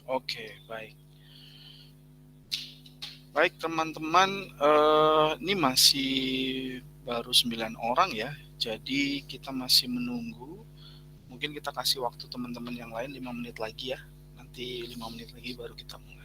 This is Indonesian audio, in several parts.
Oke, baik. Baik teman-teman, ini masih baru 9 orang ya. Jadi kita masih menunggu. Mungkin kita kasih waktu teman-teman yang lain 5 menit lagi ya. Nanti 5 menit lagi baru kita mulai.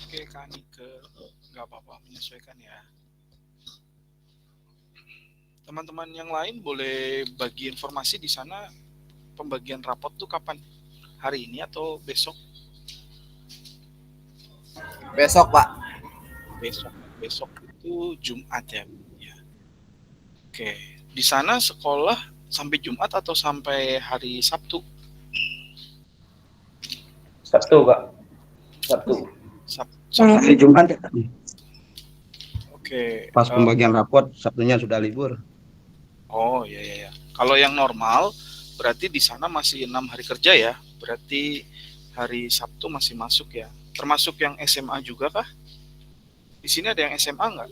Oke, Kak Nike, nggak apa-apa menyesuaikan ya. Teman-teman yang lain boleh bagi informasi di sana pembagian rapot tuh kapan? Hari ini atau besok? Besok, Pak. Besok. Besok itu Jumat ya. Ya. Oke. Di sana sekolah sampai Jumat atau sampai hari Sabtu? Sabtu, Kak. Sabtu. Sabtu. Hari Jumat. Oke. Pas pembagian rapot, Sabtunya sudah libur. Oh iya iya. Ya. Kalau yang normal berarti di sana masih 6 hari kerja ya. Berarti hari Sabtu masih masuk ya. Termasuk yang SMA juga kah? Di sini ada yang SMA nggak?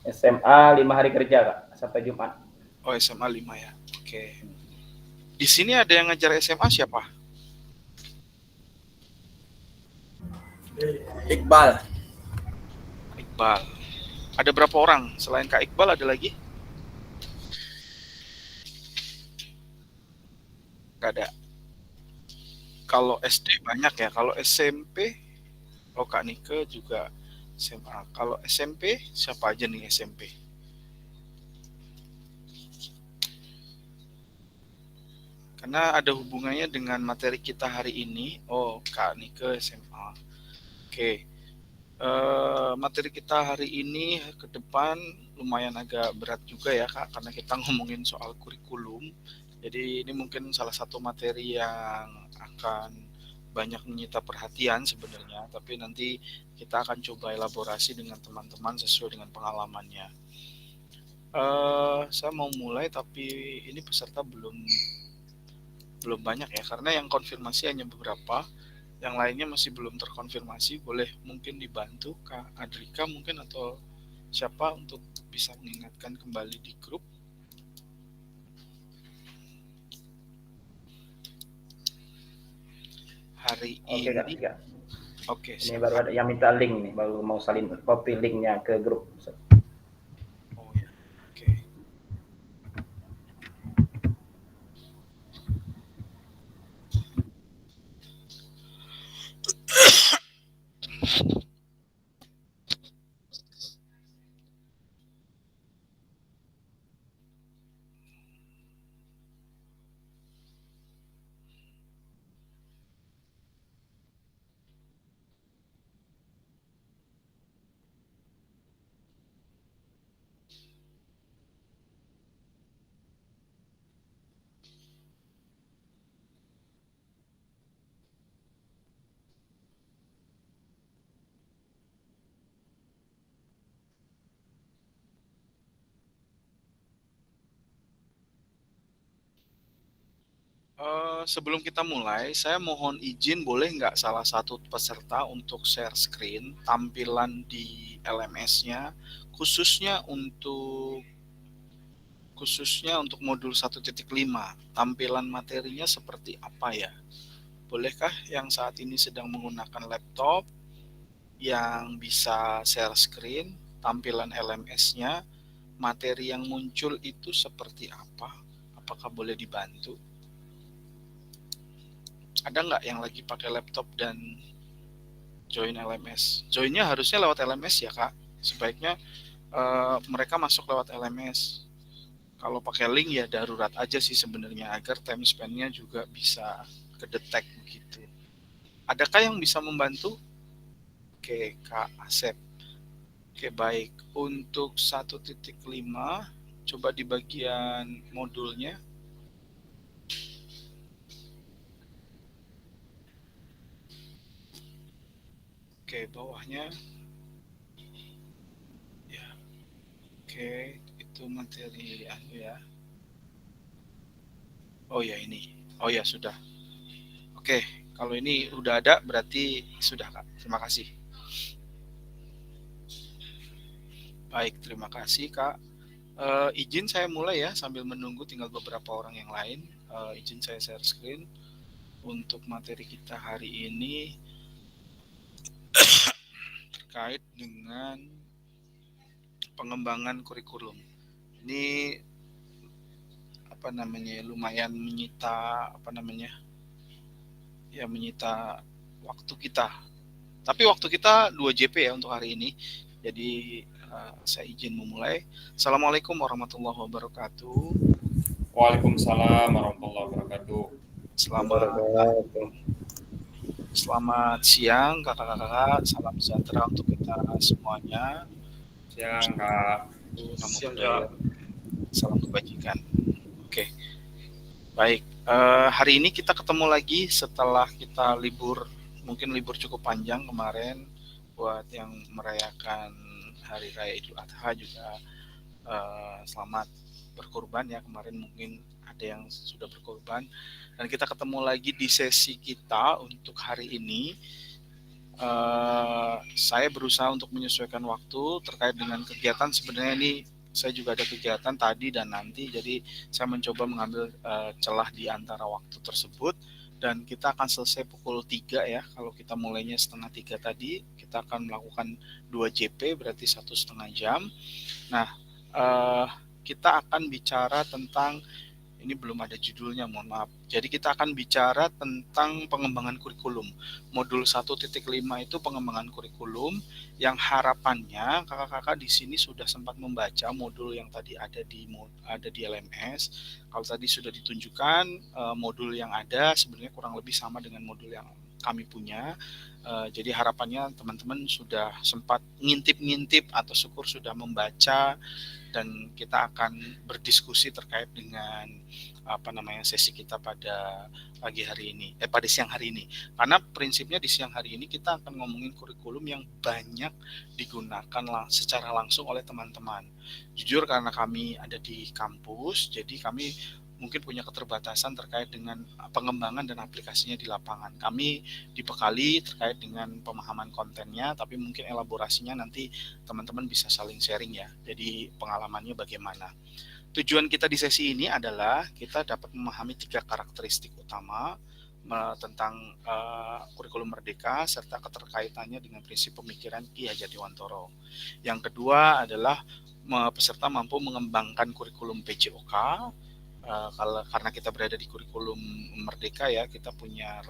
SMA 5 hari kerja, Kak, sampai Jumat. Oh SMA 5 ya. Oke. Di sini ada yang ngajar SMA siapa? Iqbal. Iqbal. Ada berapa orang? Selain Kak Iqbal ada lagi? Gak ada. Kalau SD banyak ya. Kalau SMP, oh Kak Nike juga SMA. Kalau SMP, siapa aja nih SMP? Karena ada hubungannya dengan materi kita hari ini. Oh, Kak Nike SMA. Oke. Materi kita hari ini ke depan lumayan agak berat juga ya Kak, karena kita ngomongin soal kurikulum. Jadi ini mungkin salah satu materi yang akan banyak menyita perhatian sebenarnya, tapi nanti kita akan coba elaborasi dengan teman-teman sesuai dengan pengalamannya. Saya mau mulai tapi ini peserta belum banyak ya, karena yang konfirmasi hanya beberapa. Yang lainnya masih belum terkonfirmasi. Boleh mungkin dibantu Kak Adrika mungkin atau siapa untuk bisa mengingatkan kembali di grup. Hari Oke, Kak. ini. Oke, Ini baru ada yang minta link nih, baru mau salin copy linknya ke grup. Oh ya. Oke. Sebelum kita mulai, saya mohon izin boleh nggak salah satu peserta untuk share screen tampilan di LMS-nya khususnya untuk modul 1.5. Tampilan materinya seperti apa ya? Bolehkah yang saat ini sedang menggunakan laptop yang bisa share screen tampilan LMS-nya, materi yang muncul itu seperti apa? Apakah boleh dibantu? Ada nggak yang lagi pakai laptop dan join LMS? Joinnya harusnya lewat LMS ya Kak. Sebaiknya mereka masuk lewat LMS. Kalau pakai link ya darurat aja sih sebenarnya agar time span-nya juga bisa kedetek begitu. Adakah yang bisa membantu? Oke, Kak Asep. Oke, baik. Untuk 1.5 coba di bagian modulnya. Oke, bawahnya. Ya. Oke, itu materi ya. Oh ya ini. Oh ya sudah. Oke, kalau ini udah ada berarti sudah, Kak. Terima kasih. Baik, terima kasih, Kak. Izin saya mulai ya sambil menunggu tinggal beberapa orang yang lain. Izin saya share screen untuk materi kita hari ini terkait dengan pengembangan kurikulum. Ini lumayan menyita menyita waktu kita. Tapi waktu kita 2 JP ya untuk hari ini. Jadi saya izin memulai. Assalamualaikum warahmatullahi wabarakatuh. Waalaikumsalam warahmatullahi wabarakatuh. Selamat siang kakak-kakak. Salam sejahtera untuk kita semuanya. Siang Kak. Salam kebajikan. Oke. Baik. Hari ini kita ketemu lagi setelah kita mungkin libur cukup panjang kemarin. Buat yang merayakan Hari Raya Idul Adha juga selamat berkorban ya. Kemarin mungkin ada yang sudah berkorban. Dan kita ketemu lagi di sesi kita untuk hari ini. Saya berusaha untuk menyesuaikan waktu terkait dengan kegiatan. Sebenarnya ini saya juga ada kegiatan tadi dan nanti. Jadi saya mencoba mengambil celah di antara waktu tersebut. Dan kita akan selesai pukul 3 ya. Kalau kita mulainya 2:30 tadi, kita akan melakukan 2 JP, berarti 1,5 jam. Nah, kita akan bicara tentang, ini belum ada judulnya, mohon maaf. Jadi kita akan bicara tentang pengembangan kurikulum. Modul 1.5 itu pengembangan kurikulum yang harapannya kakak-kakak di sini sudah sempat membaca modul yang tadi ada di LMS. Kalau tadi sudah ditunjukkan modul yang ada sebenarnya kurang lebih sama dengan modul yang kami punya. Jadi harapannya teman-teman sudah sempat ngintip-ngintip atau syukur sudah membaca, dan kita akan berdiskusi terkait dengan sesi kita pada siang hari ini. Karena prinsipnya di siang hari ini kita akan ngomongin kurikulum yang banyak digunakan secara langsung oleh teman-teman. Jujur karena kami ada di kampus, jadi kami mungkin punya keterbatasan terkait dengan pengembangan dan aplikasinya di lapangan. Kami dibekali terkait dengan pemahaman kontennya, tapi mungkin elaborasinya nanti teman-teman bisa saling sharing ya. Jadi pengalamannya bagaimana. Tujuan kita di sesi ini adalah kita dapat memahami 3 karakteristik utama tentang kurikulum merdeka serta keterkaitannya dengan prinsip pemikiran Ki Hajar Dewantoro. Yang kedua adalah peserta mampu mengembangkan kurikulum PJOK. Karena kita berada di kurikulum merdeka ya, kita punya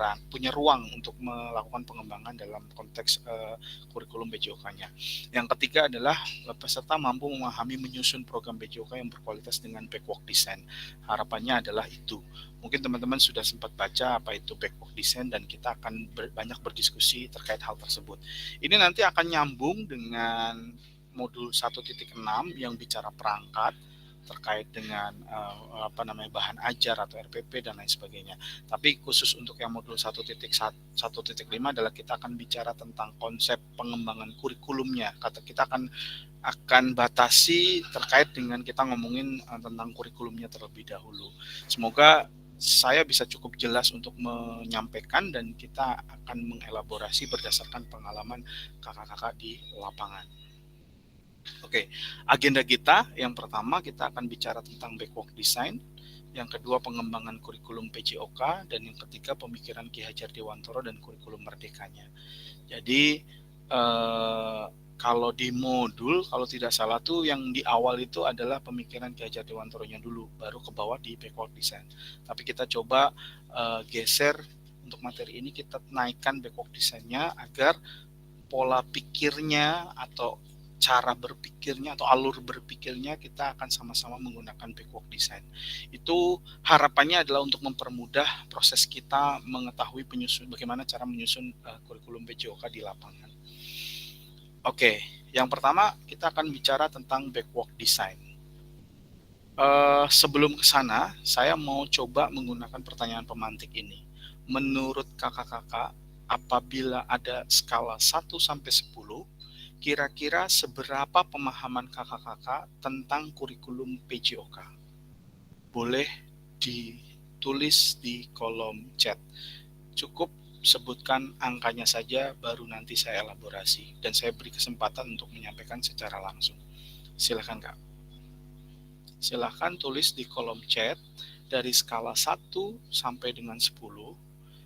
ruang untuk melakukan pengembangan dalam konteks kurikulum PJOK-nya. Yang ketiga adalah peserta mampu memahami menyusun program PJOK yang berkualitas dengan backward design. Harapannya adalah itu. Mungkin teman-teman sudah sempat baca apa itu backward design dan kita akan banyak berdiskusi terkait hal tersebut. Ini nanti akan nyambung dengan modul 1.6 yang bicara perangkat terkait dengan bahan ajar atau RPP dan lain sebagainya. Tapi khusus untuk yang modul 1.5 adalah kita akan bicara tentang konsep pengembangan kurikulumnya. Kita akan batasi terkait dengan kita ngomongin tentang kurikulumnya terlebih dahulu. Semoga saya bisa cukup jelas untuk menyampaikan dan kita akan mengelaborasi berdasarkan pengalaman kakak-kakak di lapangan. Oke, agenda kita yang pertama kita akan bicara tentang backward design, yang kedua pengembangan kurikulum PJOK, dan yang ketiga pemikiran Ki Hajar Dewantoro dan kurikulum merdekanya. Jadi kalau di modul, kalau tidak salah tuh yang di awal itu adalah pemikiran Ki Hajar Dewantoro-nya dulu, baru ke bawah di backward design. Tapi kita coba geser untuk materi ini, kita naikkan backward design-nya agar pola pikirnya atau cara berpikirnya atau alur berpikirnya kita akan sama-sama menggunakan backward design. Itu harapannya adalah untuk mempermudah proses kita mengetahui bagaimana cara menyusun kurikulum PJOK di lapangan. Oke, yang pertama kita akan bicara tentang backward design. Sebelum ke sana, saya mau coba menggunakan pertanyaan pemantik ini. Menurut kakak-kakak, apabila ada skala 1 sampai 10, kira-kira seberapa pemahaman kakak-kakak tentang kurikulum PJOK? Boleh ditulis di kolom chat. Cukup sebutkan angkanya saja, baru nanti saya elaborasi. Dan saya beri kesempatan untuk menyampaikan secara langsung. Silakan Kak. Silakan tulis di kolom chat dari skala 1 sampai dengan 10,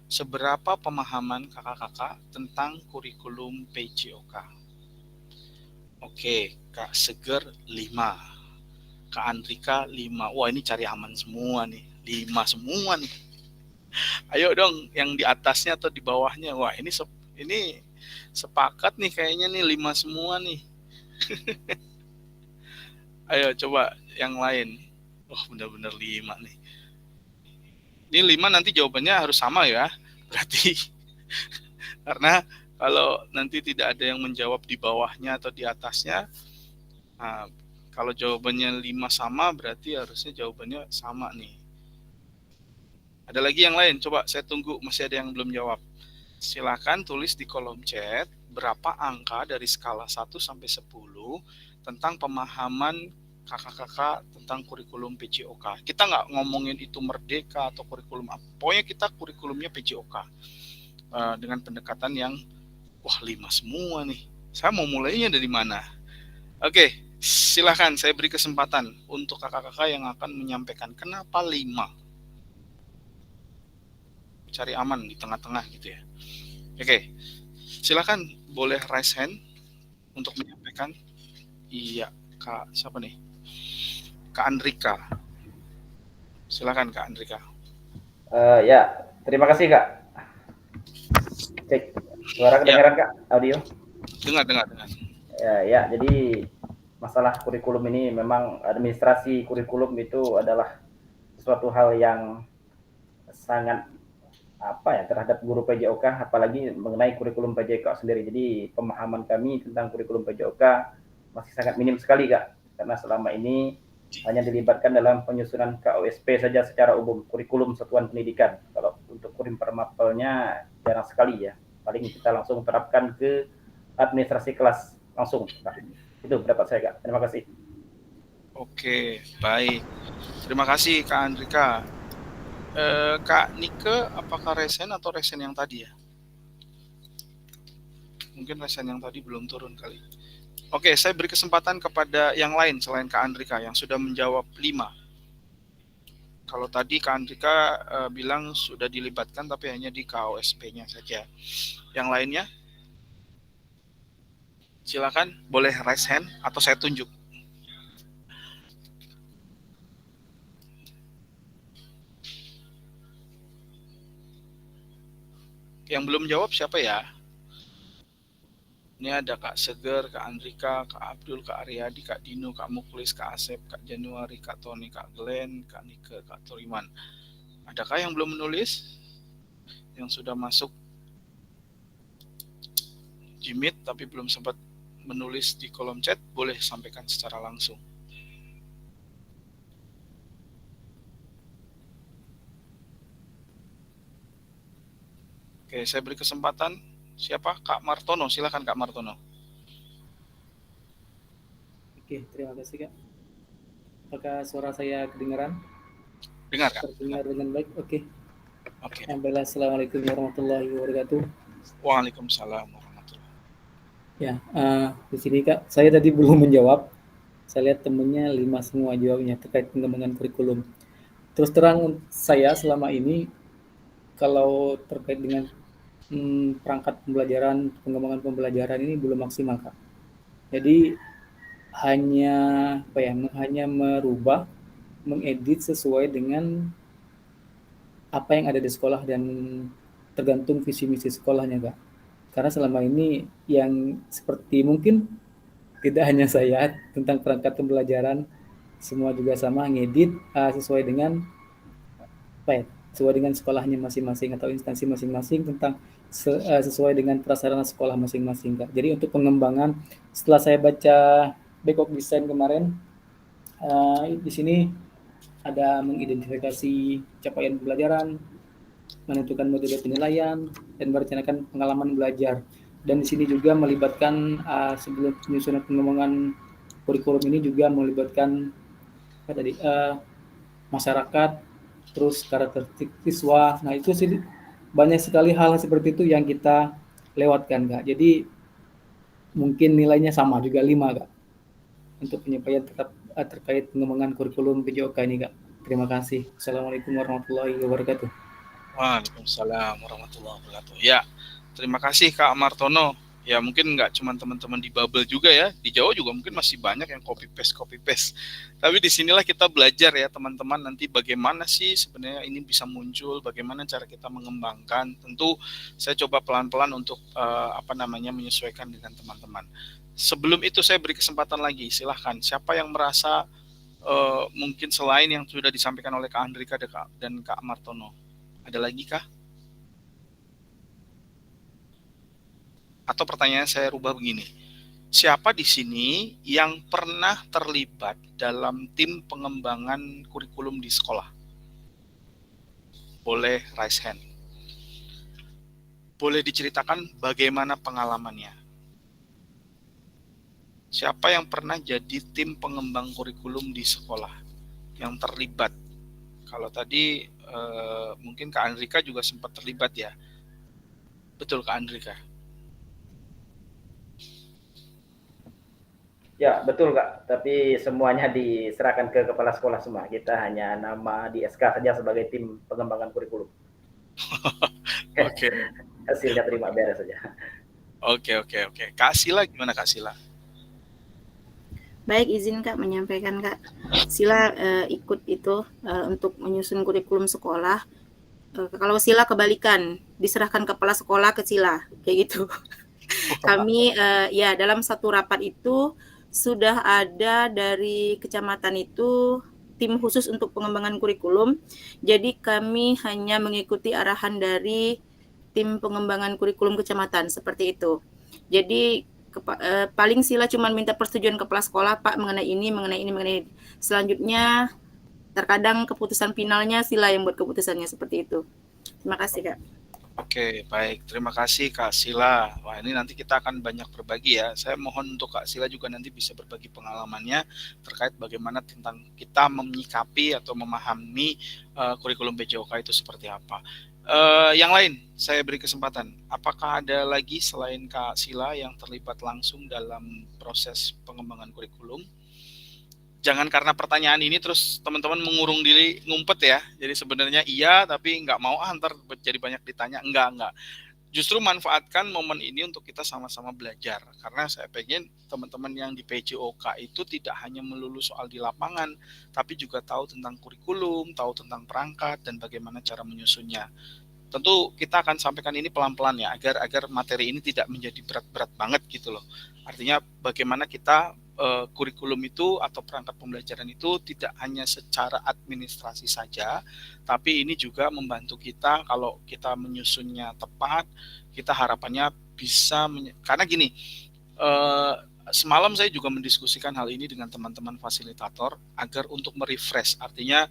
seberapa pemahaman kakak-kakak tentang kurikulum PJOK. Oke, Kak Seger 5, Kak Andrika 5. Wah, ini cari aman semua nih, 5 semua nih. Ayo dong, yang di atasnya atau di bawahnya. Wah, ini sepakat nih kayaknya nih 5 semua nih. Ayo coba yang lain. Wah, benar-benar 5 nih. Ini 5 nanti jawabannya harus sama ya. Berarti karena kalau nanti tidak ada yang menjawab di bawahnya atau di atasnya, nah, kalau jawabannya 5 sama, berarti harusnya jawabannya sama nih. Ada lagi yang lain? Coba saya tunggu, masih ada yang belum jawab. Silakan tulis di kolom chat berapa angka dari skala 1 sampai 10 tentang pemahaman kakak-kakak tentang kurikulum PJOK. Kita nggak ngomongin itu merdeka atau kurikulum apa. Pokoknya kita kurikulumnya PJOK. Dengan pendekatan yang wah 5 semua nih. Saya mau mulainya dari mana? Oke, silahkan saya beri kesempatan untuk kakak-kakak yang akan menyampaikan kenapa 5. Cari aman di tengah-tengah gitu ya. Oke, silahkan boleh raise hand untuk menyampaikan. Iya, Kak siapa nih? Kak Andrika. Silakan Kak Andrika. Ya, terima kasih Kak. Cek, suara kedengaran Kak, audio? Dengar. Ya, jadi masalah kurikulum ini memang administrasi kurikulum itu adalah suatu hal yang sangat terhadap guru PJOK, apalagi mengenai kurikulum PJOK sendiri. Jadi pemahaman kami tentang kurikulum PJOK masih sangat minim sekali Kak, karena selama ini hanya dilibatkan dalam penyusunan KOSP saja secara umum, kurikulum satuan pendidikan. Kalau untuk kurim per mapelnya jarang sekali ya, paling kita langsung terapkan ke administrasi kelas langsung. Nah, itu pendapat saya Kak, terima kasih. Oke, baik. Terima kasih Kak Andrika. Kak Nike, apakah resen atau resen yang tadi ya? Mungkin resen yang tadi belum turun kali. Oke, saya beri kesempatan kepada yang lain selain Kak Andrika yang sudah menjawab 5. Kalau tadi Kak Andrika bilang sudah dilibatkan tapi hanya di KOSP-nya saja. Yang lainnya? Silakan, boleh raise hand atau saya tunjuk. Yang belum jawab siapa ya? Ini ada Kak Seger, Kak Andrika, Kak Abdul, Kak Aryadi, Kak Dino, Kak Muklis, Kak Asep, Kak Januari, Kak Tony, Kak Glenn, Kak Nike, Kak Toriman. Adakah yang belum menulis? Yang sudah masuk Jimit tapi belum sempat menulis di kolom chat, boleh sampaikan secara langsung. Oke, saya beri kesempatan. Siapa? Kak Martono, silakan Kak Martono. Oke, terima kasih Kak. Apakah suara saya kedengaran? Dengar Kak. Terdengar dengan baik? Oke. Oke. Alhamdulillah, assalamualaikum warahmatullahi wabarakatuh. Waalaikumsalam warahmatullahi. Ya, di sini Kak, saya tadi belum menjawab. Saya lihat temennya 5 semua jawabnya terkait pengembangan kurikulum. Terus terang saya selama ini kalau terkait dengan perangkat pembelajaran, pengembangan pembelajaran ini belum maksimal Kak. Jadi hanya merubah, mengedit sesuai dengan apa yang ada di sekolah dan tergantung visi misi sekolahnya Kak. Karena selama ini yang seperti mungkin tidak hanya saya tentang perangkat pembelajaran, semua juga sama ngedit sesuai dengan apa ya, sesuai dengan sekolahnya masing-masing atau instansi masing-masing tentang sesuai dengan prasarana sekolah masing-masing, Kak. Jadi untuk pengembangan setelah saya baca backup design kemarin, di sini ada mengidentifikasi capaian pembelajaran, menentukan metode penilaian, dan merencanakan pengalaman belajar. Dan di sini juga melibatkan sebelum penyusunan pengembangan kurikulum ini juga melibatkan apa tadi masyarakat, terus karakteristik siswa. Nah itu sih banyak sekali hal seperti itu yang kita lewatkan, Kak. Jadi mungkin nilainya sama juga 5, Kak, untuk penyampaian tetap terkait pengembangan kurikulum PJOK ini, Kak. Terima kasih. Assalamualaikum warahmatullahi wabarakatuh. Waalaikumsalam warahmatullahi wabarakatuh. Ya, terima kasih Kak Martono. Ya mungkin nggak cuma teman-teman di Babel juga ya, di Jawa juga mungkin masih banyak yang copy paste. Tapi disinilah kita belajar ya teman-teman, nanti bagaimana sih sebenarnya ini bisa muncul, bagaimana cara kita mengembangkan. Tentu saya coba pelan-pelan untuk menyesuaikan dengan teman-teman. Sebelum itu saya beri kesempatan lagi, silahkan siapa yang merasa mungkin selain yang sudah disampaikan oleh Kak Andrika dan Kak Martono, ada lagi kah? Atau pertanyaan saya rubah begini, siapa di sini yang pernah terlibat dalam tim pengembangan kurikulum di sekolah? Boleh raise hand. Boleh diceritakan bagaimana pengalamannya? Siapa yang pernah jadi tim pengembang kurikulum di sekolah yang terlibat? Kalau tadi mungkin Kak Andrika juga sempat terlibat ya. Betul Kak Andrika? Ya, betul Kak. Tapi semuanya diserahkan ke kepala sekolah semua. Kita hanya nama di SK saja sebagai tim pengembangan kurikulum. Oke. Hasilnya terima beres saja. Oke. Kak Sila gimana Kak Sila? Baik, izin Kak menyampaikan Kak. Sila ikut itu untuk menyusun kurikulum sekolah. Kalau Sila kebalikan, diserahkan kepala sekolah ke Sila, kayak gitu. Kami ya dalam satu rapat itu sudah ada dari kecamatan itu tim khusus untuk pengembangan kurikulum. Jadi kami hanya mengikuti arahan dari tim pengembangan kurikulum kecamatan seperti itu. Jadi paling Sila cuma minta persetujuan kepala sekolah, Pak, mengenai ini. Selanjutnya terkadang keputusan finalnya Sila yang buat keputusannya seperti itu. Terima kasih Kak. Oke, baik. Terima kasih Kak Sila. Wah, ini nanti kita akan banyak berbagi ya. Saya mohon untuk Kak Sila juga nanti bisa berbagi pengalamannya terkait bagaimana tentang kita menyikapi atau memahami kurikulum PJOK itu seperti apa. Yang lain, saya beri kesempatan. Apakah ada lagi selain Kak Sila yang terlibat langsung dalam proses pengembangan kurikulum? Jangan karena pertanyaan ini terus teman-teman mengurung diri, ngumpet ya. Jadi sebenarnya iya, tapi nggak mau ntar jadi banyak ditanya. Enggak. Justru manfaatkan momen ini untuk kita sama-sama belajar. Karena saya pengen teman-teman yang di PJOK itu tidak hanya melulu soal di lapangan, tapi juga tahu tentang kurikulum, tahu tentang perangkat, dan bagaimana cara menyusunnya. Tentu kita akan sampaikan ini pelan-pelan ya, agar materi ini tidak menjadi berat-berat banget gitu loh. Artinya bagaimana kita kurikulum itu atau perangkat pembelajaran itu tidak hanya secara administrasi saja, tapi ini juga membantu kita kalau kita menyusunnya tepat, kita harapannya bisa, karena gini, semalam saya juga mendiskusikan hal ini dengan teman-teman fasilitator agar untuk merefresh, artinya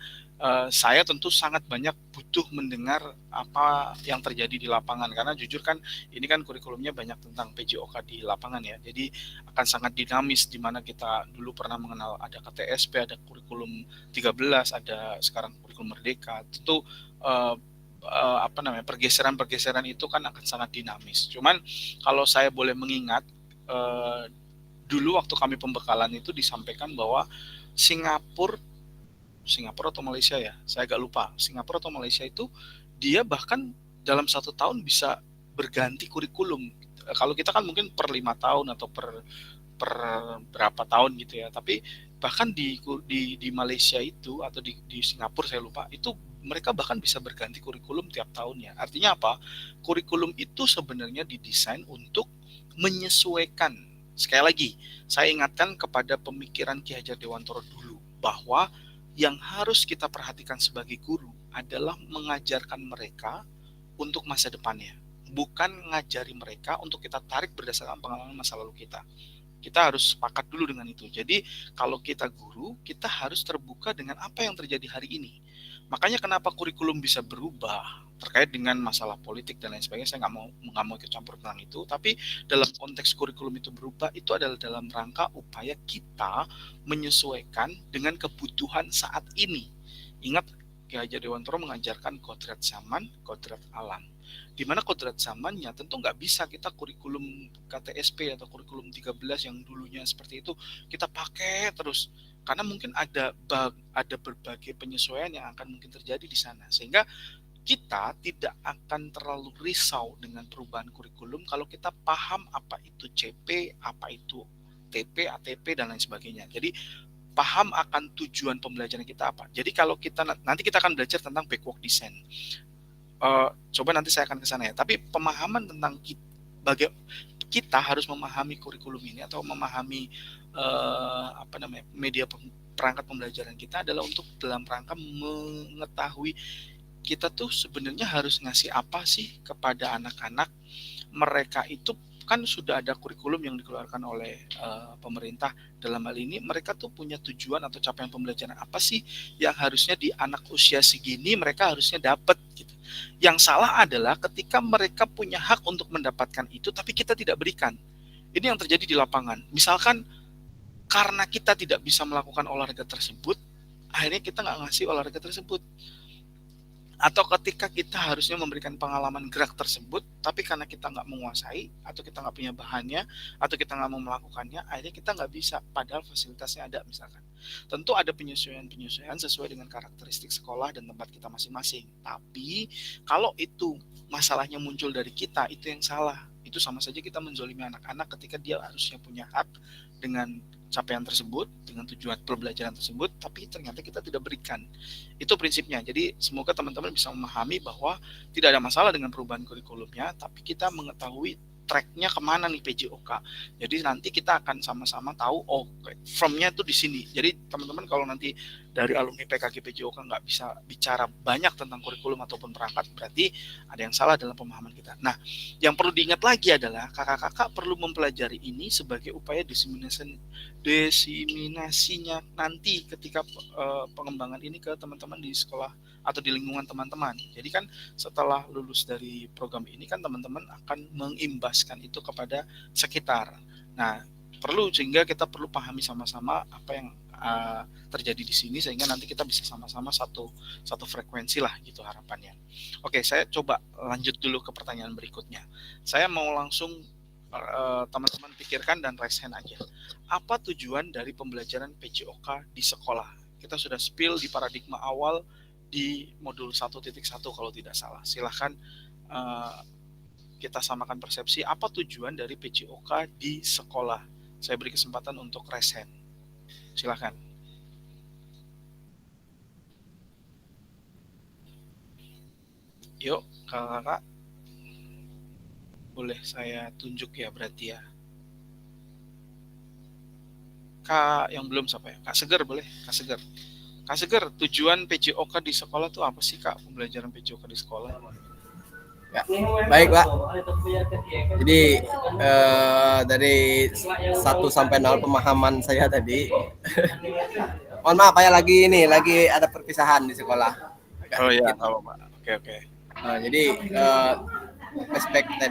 saya tentu sangat banyak butuh mendengar apa yang terjadi di lapangan, karena jujur kan ini kan kurikulumnya banyak tentang PJOK di lapangan ya, jadi akan sangat dinamis, di mana kita dulu pernah mengenal ada KTSP, ada kurikulum 13, ada sekarang kurikulum Merdeka, tentu pergeseran itu kan akan sangat dinamis. Cuman kalau saya boleh mengingat, dulu waktu kami pembekalan itu disampaikan bahwa Singapura atau Malaysia ya, saya agak lupa, Singapura atau Malaysia itu dia bahkan dalam 1 tahun bisa berganti kurikulum. Kalau kita kan mungkin per 5 tahun atau per berapa tahun gitu ya, tapi bahkan di Malaysia itu atau di Singapura saya lupa, itu mereka bahkan bisa berganti kurikulum tiap tahunnya. Artinya apa? Kurikulum itu sebenarnya didesain untuk menyesuaikan Sekali lagi, saya ingatkan kepada pemikiran Ki Hajar Dewantara dulu, bahwa yang harus kita perhatikan sebagai guru adalah mengajarkan mereka untuk masa depannya, bukan ngajari mereka untuk kita tarik berdasarkan pengalaman masa lalu kita. Kita harus sepakat dulu dengan itu. Jadi kalau kita guru, kita harus terbuka dengan apa yang terjadi hari ini. Makanya kenapa kurikulum bisa berubah terkait dengan masalah politik dan lain sebagainya, saya nggak mau ikut campur tentang itu. Tapi dalam konteks kurikulum itu berubah, itu adalah dalam rangka upaya kita menyesuaikan dengan kebutuhan saat ini. Ingat, Ki Hajar Dewantara mengajarkan kodrat zaman, kodrat alam. Di mana kodrat zamannya tentu nggak bisa kita kurikulum KTSP atau kurikulum 13 yang dulunya seperti itu kita pakai terus, karena mungkin ada berbagai penyesuaian yang akan mungkin terjadi di sana, sehingga kita tidak akan terlalu risau dengan perubahan kurikulum kalau kita paham apa itu CP, apa itu TP, ATP dan lain sebagainya. Jadi paham akan tujuan pembelajaran kita apa. Jadi kalau kita nanti kita akan belajar tentang backward design. Coba nanti saya akan ke sana ya. Tapi pemahaman tentang kita harus memahami kurikulum ini atau memahami media perangkat pembelajaran kita adalah untuk dalam rangka mengetahui kita tuh sebenarnya harus ngasih apa sih kepada anak-anak. Mereka itu kan sudah ada kurikulum yang dikeluarkan oleh pemerintah. Dalam hal ini mereka tuh punya tujuan atau capaian pembelajaran apa sih yang harusnya di anak usia segini mereka harusnya dapat gitu. Yang salah adalah ketika mereka punya hak untuk mendapatkan itu tapi kita tidak berikan. Ini yang terjadi di lapangan. Misalkan karena kita tidak bisa melakukan olahraga tersebut, akhirnya kita nggak ngasih olahraga tersebut. Atau ketika kita harusnya memberikan pengalaman gerak tersebut, tapi karena kita nggak menguasai, atau kita nggak punya bahannya, atau kita nggak mau melakukannya, akhirnya kita nggak bisa, padahal fasilitasnya ada misalkan. Tentu ada penyesuaian-penyesuaian sesuai dengan karakteristik sekolah dan tempat kita masing-masing. Tapi kalau itu masalahnya muncul dari kita, itu yang salah. Itu sama saja kita menzolimi anak-anak ketika dia harusnya punya hak dengan capaian tersebut, dengan tujuan pembelajaran tersebut, tapi ternyata kita tidak berikan. Itu prinsipnya. Jadi semoga teman-teman bisa memahami bahwa tidak ada masalah dengan perubahan kurikulumnya, tapi kita mengetahui tracknya kemana nih PJOK. Jadi nanti kita akan sama-sama tahu, oh from-nya tuh di sini. Jadi teman-teman kalau nanti dari alumni PKG PJOK nggak bisa bicara banyak tentang kurikulum ataupun perangkat, berarti ada yang salah dalam pemahaman kita. Nah, yang perlu diingat lagi adalah kakak-kakak perlu mempelajari ini sebagai upaya diseminasinya nanti ketika pengembangan ini ke teman-teman di sekolah atau di lingkungan teman-teman. Jadi kan setelah lulus dari program ini kan teman-teman akan mengimbaskan itu kepada sekitar. Nah, sehingga kita perlu pahami sama-sama apa yang terjadi di sini sehingga nanti kita bisa sama-sama satu frekuensi lah gitu harapannya. Oke, saya coba lanjut dulu ke pertanyaan berikutnya. Saya mau langsung teman-teman pikirkan dan raise hand aja. Apa tujuan dari pembelajaran PJOK di sekolah? Kita sudah spill di paradigma awal di modul 1.1 kalau tidak salah. Silahkan kita samakan persepsi apa tujuan dari PJOK di sekolah. Saya beri kesempatan untuk raise hand. Silahkan. Yuk, kakak. Boleh saya tunjuk ya berarti ya. Kak yang belum siapa ya? Kak Seger boleh? Kak Seger. Kak Seger, tujuan PJOK di sekolah itu apa sih Kak? Pembelajaran PJOK di sekolah? Ya, baik Pak. Jadi dari 1 sampai 0 pemahaman saya tadi. Mohon maaf ya lagi ada perpisahan di sekolah. Oh iya, tahu Pak. Oke. Jadi respeknya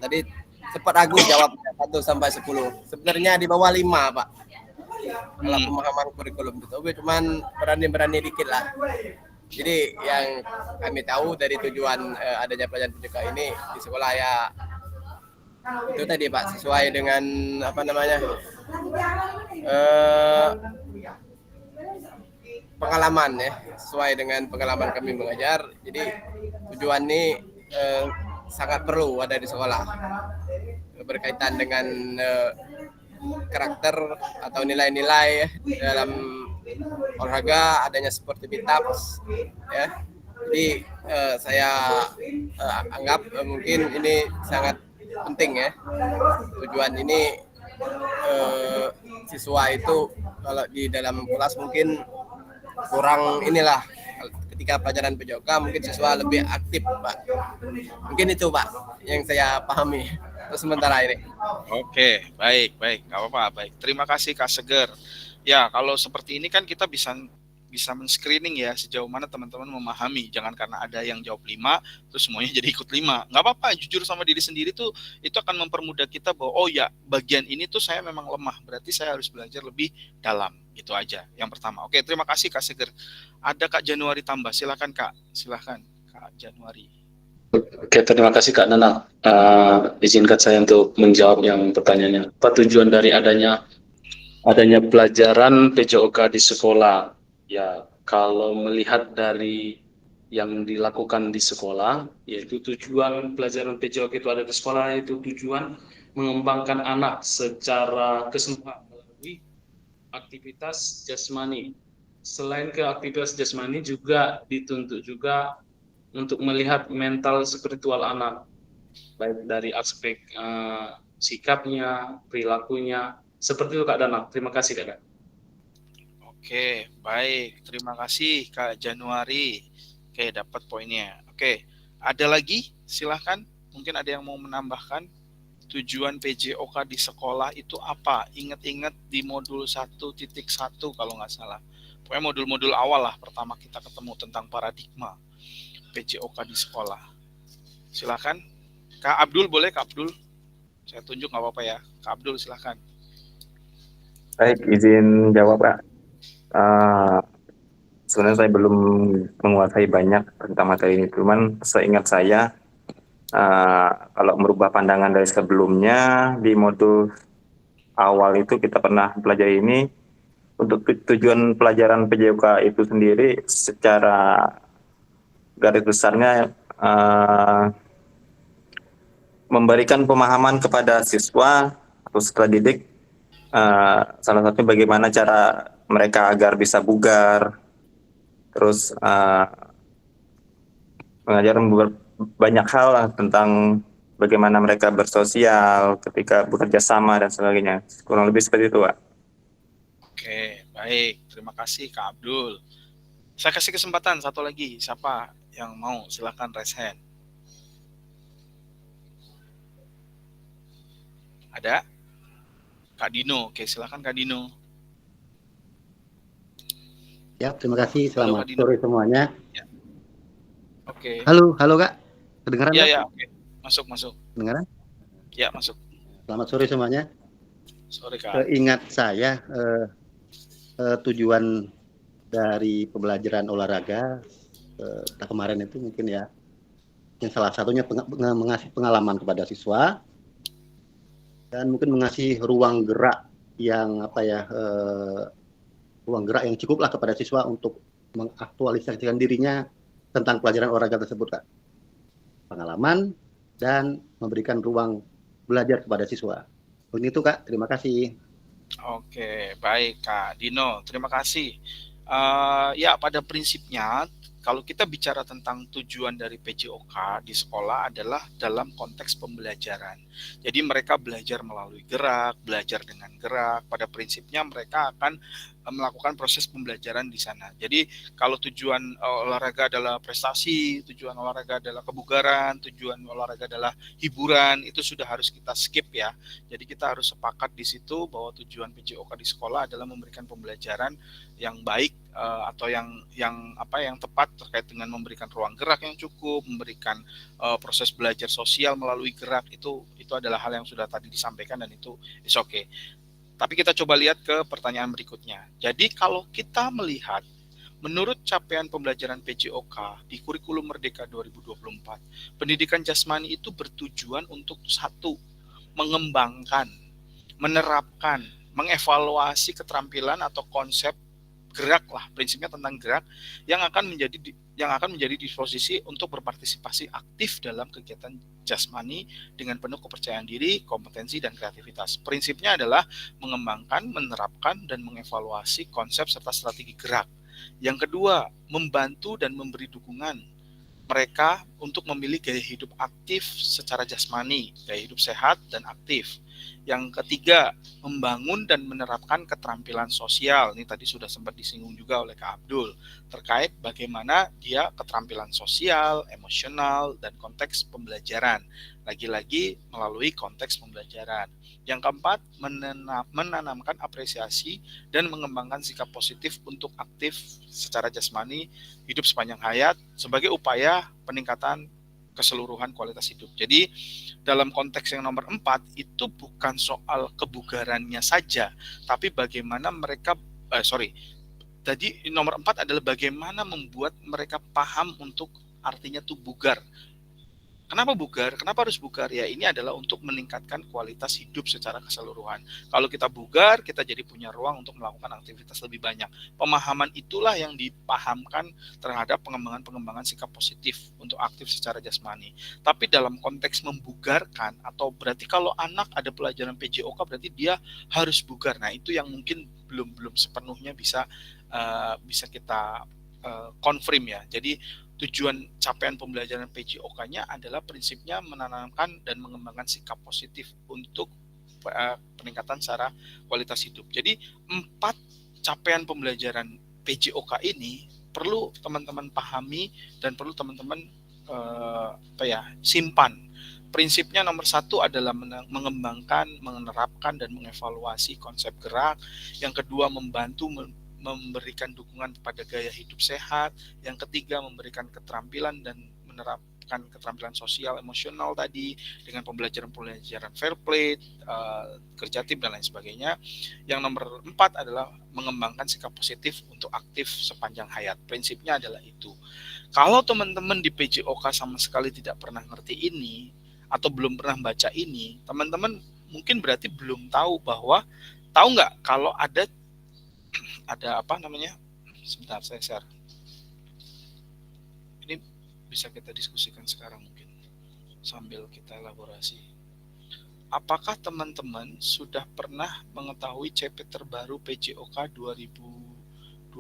tadi cepat Agus jawab 1 sampai 10. Sebenarnya di bawah 5 Pak. Kalau pemahaman kurikulum itu, cuman berani dikit lah. Jadi yang kami tahu dari tujuan adanya pelajaran PJOK ini di sekolah ya itu tadi Pak, sesuai dengan pengalaman ya, sesuai dengan pengalaman kami mengajar. Jadi tujuan ini sangat perlu ada di sekolah berkaitan dengan karakter atau nilai-nilai dalam olahraga, adanya sportivitas ya. Jadi saya anggap mungkin ini sangat penting ya. Tujuan ini siswa itu kalau di dalam kelas mungkin kurang inilah, ketika pelajaran PJOK mungkin siswa lebih aktif Pak. Mungkin itu Pak yang saya pahami untuk sementara ini. Oke, baik, nggak apa-apa, baik. Terima kasih Kak Seger. Ya, kalau seperti ini kan kita bisa men-screening ya sejauh mana teman-teman memahami. Jangan karena ada yang jawab 5 terus semuanya jadi ikut 5. Nggak apa-apa, jujur sama diri sendiri tuh itu akan mempermudah kita bahwa oh ya, bagian ini tuh saya memang lemah, berarti saya harus belajar lebih dalam. Itu aja yang pertama. Oke, terima kasih Kak Seger. Ada Kak Januari tambah, silakan Kak. Silakan Kak Januari. Oke, terima kasih Kak Nanang. Izinkan saya untuk menjawab yang pertanyaannya. Apa tujuan dari adanya pelajaran PJOK di sekolah? Ya, kalau melihat dari yang dilakukan di sekolah, yaitu tujuan pelajaran PJOK itu ada di sekolah, yaitu tujuan mengembangkan anak secara keseluruhan melalui aktivitas jasmani. Selain ke aktivitas jasmani juga dituntut juga untuk melihat mental spiritual anak, baik dari aspek sikapnya, perilakunya, seperti itu Kak Danang. Terima kasih Kak. Oke, baik. Terima kasih Kak Januari. Oke, dapat poinnya. Oke, ada lagi? Silahkan. Mungkin ada yang mau menambahkan. Tujuan PJOK di sekolah itu apa? Ingat-ingat di modul 1.1 kalau nggak salah. Pokoknya modul-modul awal lah pertama kita ketemu tentang paradigma PJOK di sekolah. Silahkan. Kak Abdul boleh Kak Abdul? Saya tunjuk nggak apa-apa ya. Kak Abdul silahkan. Baik, izin jawab Kak. Sebenarnya saya belum menguasai banyak tentang materi ini, cuman seingat saya kalau merubah pandangan dari sebelumnya di modul awal itu kita pernah pelajari ini. Untuk tujuan pelajaran PJOK itu sendiri secara garis besarnya memberikan pemahaman kepada siswa atau peserta didik, salah satunya bagaimana cara mereka agar bisa bugar, terus mengajar banyak hal lah tentang bagaimana mereka bersosial ketika bekerja sama dan sebagainya. Kurang lebih seperti itu, Pak. Oke, baik. Terima kasih Kak Abdul. Saya kasih kesempatan satu lagi. Siapa yang mau? Silakan raise hand. Ada? Kak Dino. Oke, silakan Kak Dino. Ya, terima kasih. Halo, Selamat sore semuanya. Ya. Oke. Halo Kak. Kedengaran? Ya, Kak? ya, oke. Masuk. Kedengaran? Ya, masuk. Selamat sore semuanya. Sore Kak. Ingat saya tujuan dari pembelajaran olahraga kemarin itu mungkin ya, yang salah satunya mengasih pengalaman kepada siswa dan mungkin mengasih ruang gerak yang ruang gerak yang cukuplah kepada siswa untuk mengaktualisasikan dirinya tentang pelajaran olahraga tersebut, Kak. Pengalaman dan memberikan ruang belajar kepada siswa. Begitu, Kak. Terima kasih. Oke, baik Kak Dino. Terima kasih. Ya, pada prinsipnya kalau kita bicara tentang tujuan dari PJOK di sekolah adalah dalam konteks pembelajaran. Jadi mereka belajar melalui gerak, belajar dengan gerak. Pada prinsipnya mereka akan melakukan proses pembelajaran di sana. Jadi kalau tujuan olahraga adalah prestasi, tujuan olahraga adalah kebugaran, tujuan olahraga adalah hiburan, itu sudah harus kita skip ya. Jadi kita harus sepakat di situ bahwa tujuan PJOK di sekolah adalah memberikan pembelajaran yang baik atau yang tepat terkait dengan memberikan ruang gerak yang cukup, memberikan proses belajar sosial melalui gerak, itu adalah hal yang sudah tadi disampaikan dan itu is okay. Tapi kita coba lihat ke pertanyaan berikutnya. Jadi kalau kita melihat menurut capaian pembelajaran PJOK di Kurikulum Merdeka 2024, pendidikan jasmani itu bertujuan untuk satu, mengembangkan, menerapkan, mengevaluasi keterampilan atau konsep gerak lah, prinsipnya tentang gerak yang akan menjadi disposisi untuk berpartisipasi aktif dalam kegiatan jasmani dengan penuh kepercayaan diri, kompetensi dan kreativitas. Prinsipnya adalah mengembangkan, menerapkan dan mengevaluasi konsep serta strategi gerak. Yang kedua, membantu dan memberi dukungan mereka untuk memilih gaya hidup aktif secara jasmani, gaya hidup sehat dan aktif. Yang ketiga, membangun dan menerapkan keterampilan sosial. Ini tadi sudah sempat disinggung juga oleh Kak Abdul terkait bagaimana dia keterampilan sosial, emosional, dan konteks pembelajaran. Lagi-lagi melalui konteks pembelajaran. Yang keempat, menanamkan apresiasi dan mengembangkan sikap positif untuk aktif secara jasmani hidup sepanjang hayat sebagai upaya peningkatan keseluruhan kualitas hidup. Jadi dalam konteks yang nomor 4 itu bukan soal kebugarannya saja, tapi bagaimana mereka tadi nomor 4 adalah bagaimana membuat mereka paham untuk artinya tuh bugar. Kenapa bugar? Kenapa harus bugar? Ya ini adalah untuk meningkatkan kualitas hidup secara keseluruhan. Kalau kita bugar, kita jadi punya ruang untuk melakukan aktivitas lebih banyak. Pemahaman itulah yang dipahamkan terhadap pengembangan sikap positif untuk aktif secara jasmani. Tapi dalam konteks membugarkan, atau berarti kalau anak ada pelajaran PJOK berarti dia harus bugar. Nah itu yang mungkin belum sepenuhnya bisa kita confirm ya. Jadi tujuan capaian pembelajaran PJOK-nya adalah prinsipnya menanamkan dan mengembangkan sikap positif untuk peningkatan secara kualitas hidup. Jadi 4 capaian pembelajaran PJOK ini perlu teman-teman pahami dan perlu teman-teman simpan. Prinsipnya nomor 1 adalah mengembangkan, menerapkan, dan mengevaluasi konsep gerak. Yang kedua, membantu memberikan dukungan kepada gaya hidup sehat. Yang ketiga, memberikan keterampilan dan menerapkan keterampilan sosial emosional tadi dengan pembelajaran fair play, kerja tim, dan lain sebagainya. Yang nomor 4 adalah mengembangkan sikap positif untuk aktif sepanjang hayat. Prinsipnya adalah itu. Kalau teman-teman di PJOK sama sekali tidak pernah ngerti ini atau belum pernah baca ini, teman-teman mungkin berarti belum tahu nggak kalau ada sebentar saya share. Ini bisa kita diskusikan sekarang mungkin sambil kita elaborasi. Apakah teman-teman sudah pernah mengetahui CP terbaru PJOK 2024?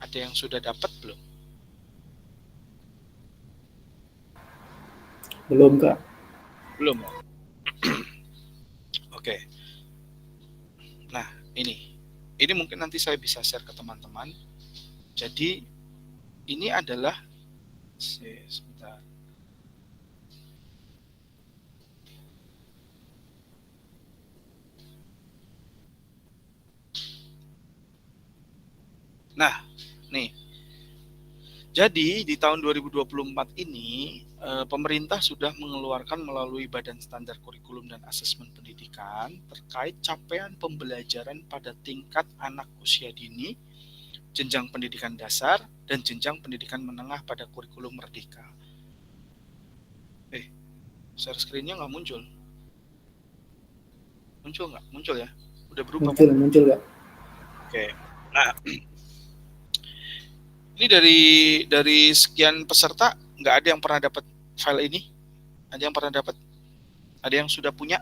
Ada yang sudah dapat belum? Belum, Kak. Belum. Oke. Nah, ini mungkin nanti saya bisa share ke teman-teman. Jadi ini adalah sebentar. Nah, nih. Jadi di tahun 2024 ini pemerintah sudah mengeluarkan melalui Badan Standar Kurikulum dan Asesmen Pendidikan terkait capaian pembelajaran pada tingkat anak usia dini, jenjang pendidikan dasar, dan jenjang pendidikan menengah pada kurikulum Merdeka. Share screen-nya nggak muncul. Muncul nggak? Muncul ya? Udah berubah? Muncul nggak? Oke. Nah, ini dari sekian peserta nggak ada yang pernah dapat file ini? Ada yang pernah dapat? Ada yang sudah punya?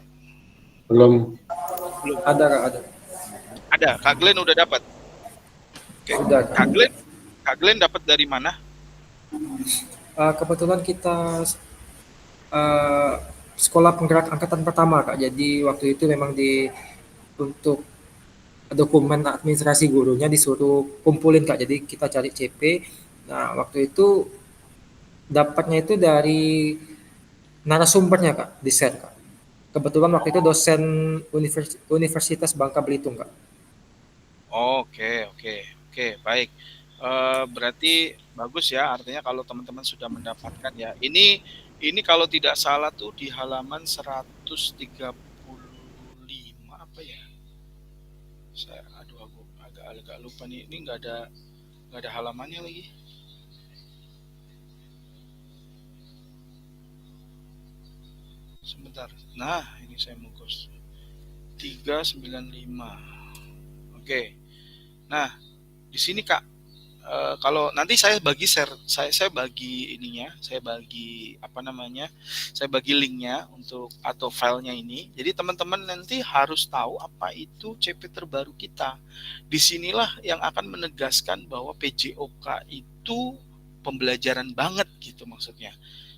Belum. Ada, Kak, ada. Ada. Kak Glenn udah dapat? Oke. Udah. Kak Glenn dapat dari mana? Kebetulan kita sekolah penggerak angkatan pertama, Kak. Jadi waktu itu memang untuk dokumen administrasi gurunya disuruh kumpulin, Kak. Jadi kita cari CP. Nah, waktu itu dapatnya itu dari narasumbernya, Kak, di share, Kak. Kebetulan waktu itu dosen Universitas Bangka Belitung, Kak. Oke, baik. Berarti bagus ya, artinya kalau teman-teman sudah mendapatkan ya. Ini kalau tidak salah tuh di halaman 135 apa ya? Aku agak lupa nih. Ini nggak ada halamannya lagi. Sebentar. Nah, ini saya mengkos 395. Oke. Nah, di sini Kak, kalau nanti saya bagi share, saya bagi ininya, saya bagi linknya untuk atau filenya ini. Jadi teman-teman nanti harus tahu apa itu CP terbaru kita. Disinilah yang akan menegaskan bahwa PJOK itu pembelajaran banget gitu maksudnya.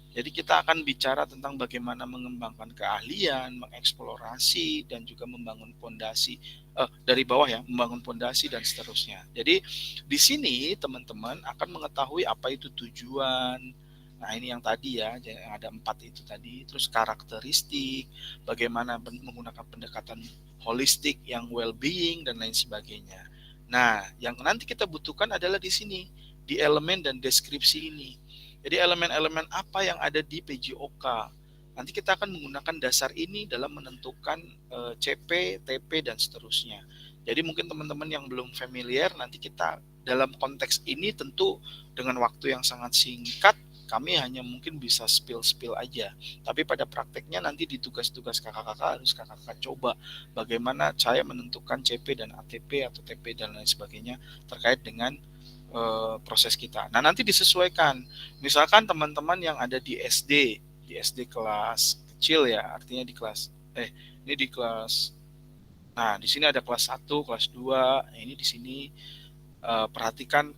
Jadi kita akan bicara tentang bagaimana mengembangkan keahlian, mengeksplorasi, dan juga membangun pondasi dari bawah ya, membangun pondasi dan seterusnya. Jadi di sini teman-teman akan mengetahui apa itu tujuan. Nah ini yang tadi ya, yang ada 4 itu tadi. Terus karakteristik, bagaimana menggunakan pendekatan holistik yang well-being dan lain sebagainya. Nah yang nanti kita butuhkan adalah di sini, di elemen dan deskripsi ini. Jadi elemen-elemen apa yang ada di PJOK. Nanti kita akan menggunakan dasar ini dalam menentukan CP, TP, dan seterusnya. Jadi mungkin teman-teman yang belum familiar, nanti kita dalam konteks ini tentu dengan waktu yang sangat singkat, kami hanya mungkin bisa spill aja. Tapi pada prakteknya nanti di tugas-tugas kakak-kakak harus kakak-kakak coba bagaimana saya menentukan CP dan ATP atau TP dan lain sebagainya terkait dengan proses kita. Nah nanti disesuaikan. Misalkan teman-teman yang ada di SD kelas kecil ya, artinya di kelas ini di kelas. Nah di sini ada kelas 1, kelas 2. Ini di sini perhatikan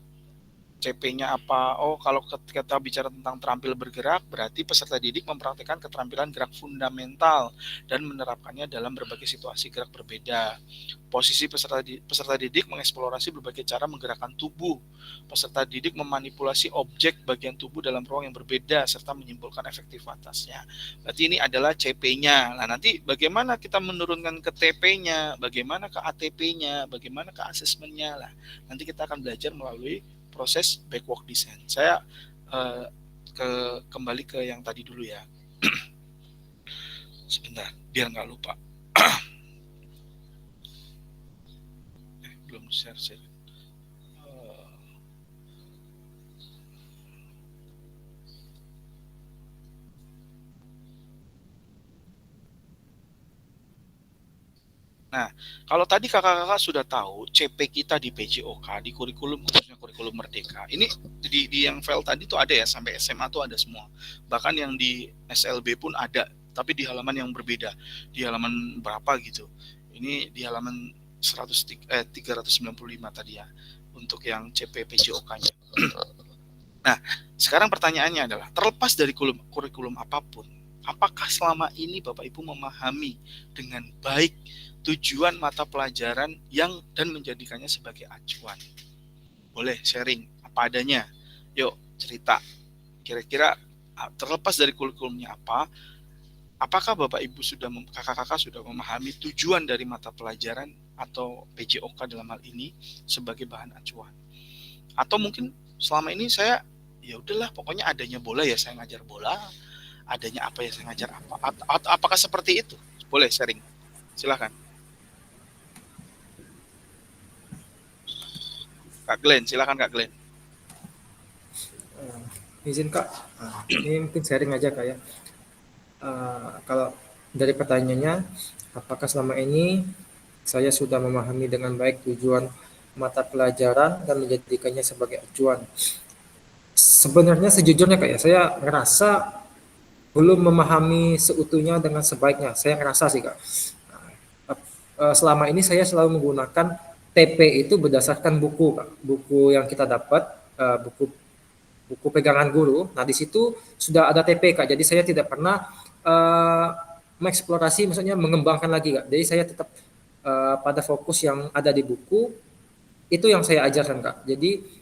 CP-nya apa. Oh, kalau kita bicara tentang terampil bergerak, berarti peserta didik mempraktikkan keterampilan gerak fundamental dan menerapkannya dalam berbagai situasi gerak berbeda. Posisi peserta didik mengeksplorasi berbagai cara menggerakkan tubuh. Peserta didik memanipulasi objek bagian tubuh dalam ruang yang berbeda serta menyimpulkan efektivitasnya. Berarti ini adalah CP-nya. Nah, nanti bagaimana kita menurunkan ke TP-nya, bagaimana ke ATP-nya, bagaimana ke asesmennya lah. Nanti kita akan belajar melalui proses backwalk design. Saya kembali ke yang tadi dulu ya. Sebentar, biar nggak lupa. Belum share. Nah, kalau tadi kakak-kakak sudah tahu CP kita di PJOK, di kurikulum khususnya kurikulum Merdeka. Ini di yang file tadi tuh ada ya, sampai SMA tuh ada semua. Bahkan yang di SLB pun ada, tapi di halaman yang berbeda. Di halaman berapa gitu. Ini di halaman 395 tadi ya, untuk yang CP PJOK-nya. Nah, sekarang pertanyaannya adalah, terlepas dari kurikulum apapun, apakah selama ini Bapak Ibu memahami dengan baik tujuan mata pelajaran dan menjadikannya sebagai acuan? Boleh sharing apa adanya. Yuk cerita. Kira-kira terlepas dari kurikulumnya apa, apakah Bapak Ibu kakak-kakak sudah memahami tujuan dari mata pelajaran atau PJOK dalam hal ini sebagai bahan acuan? Atau mungkin selama ini saya ya udahlah pokoknya adanya bola ya saya ngajar bola, adanya apa ya saya ngajar apa. Apakah seperti itu? Boleh sharing. Silakan. Kak Glenn, silakan Kak Glenn. Izin Kak, ini mungkin sharing aja Kak ya. Kalau dari pertanyaannya, apakah selama ini saya sudah memahami dengan baik tujuan mata pelajaran dan menjadikannya sebagai acuan? Sebenarnya sejujurnya Kak ya, saya ngerasa belum memahami seutuhnya dengan sebaiknya. Saya ngerasa sih Kak. Selama ini saya selalu menggunakan TP itu berdasarkan buku Kak. Buku yang kita dapat, buku pegangan guru. Nah di situ sudah ada TP Kak. Jadi saya tidak pernah mengeksplorasi, maksudnya mengembangkan lagi Kak. Jadi saya tetap pada fokus yang ada di buku, itu yang saya ajarkan Kak. Jadi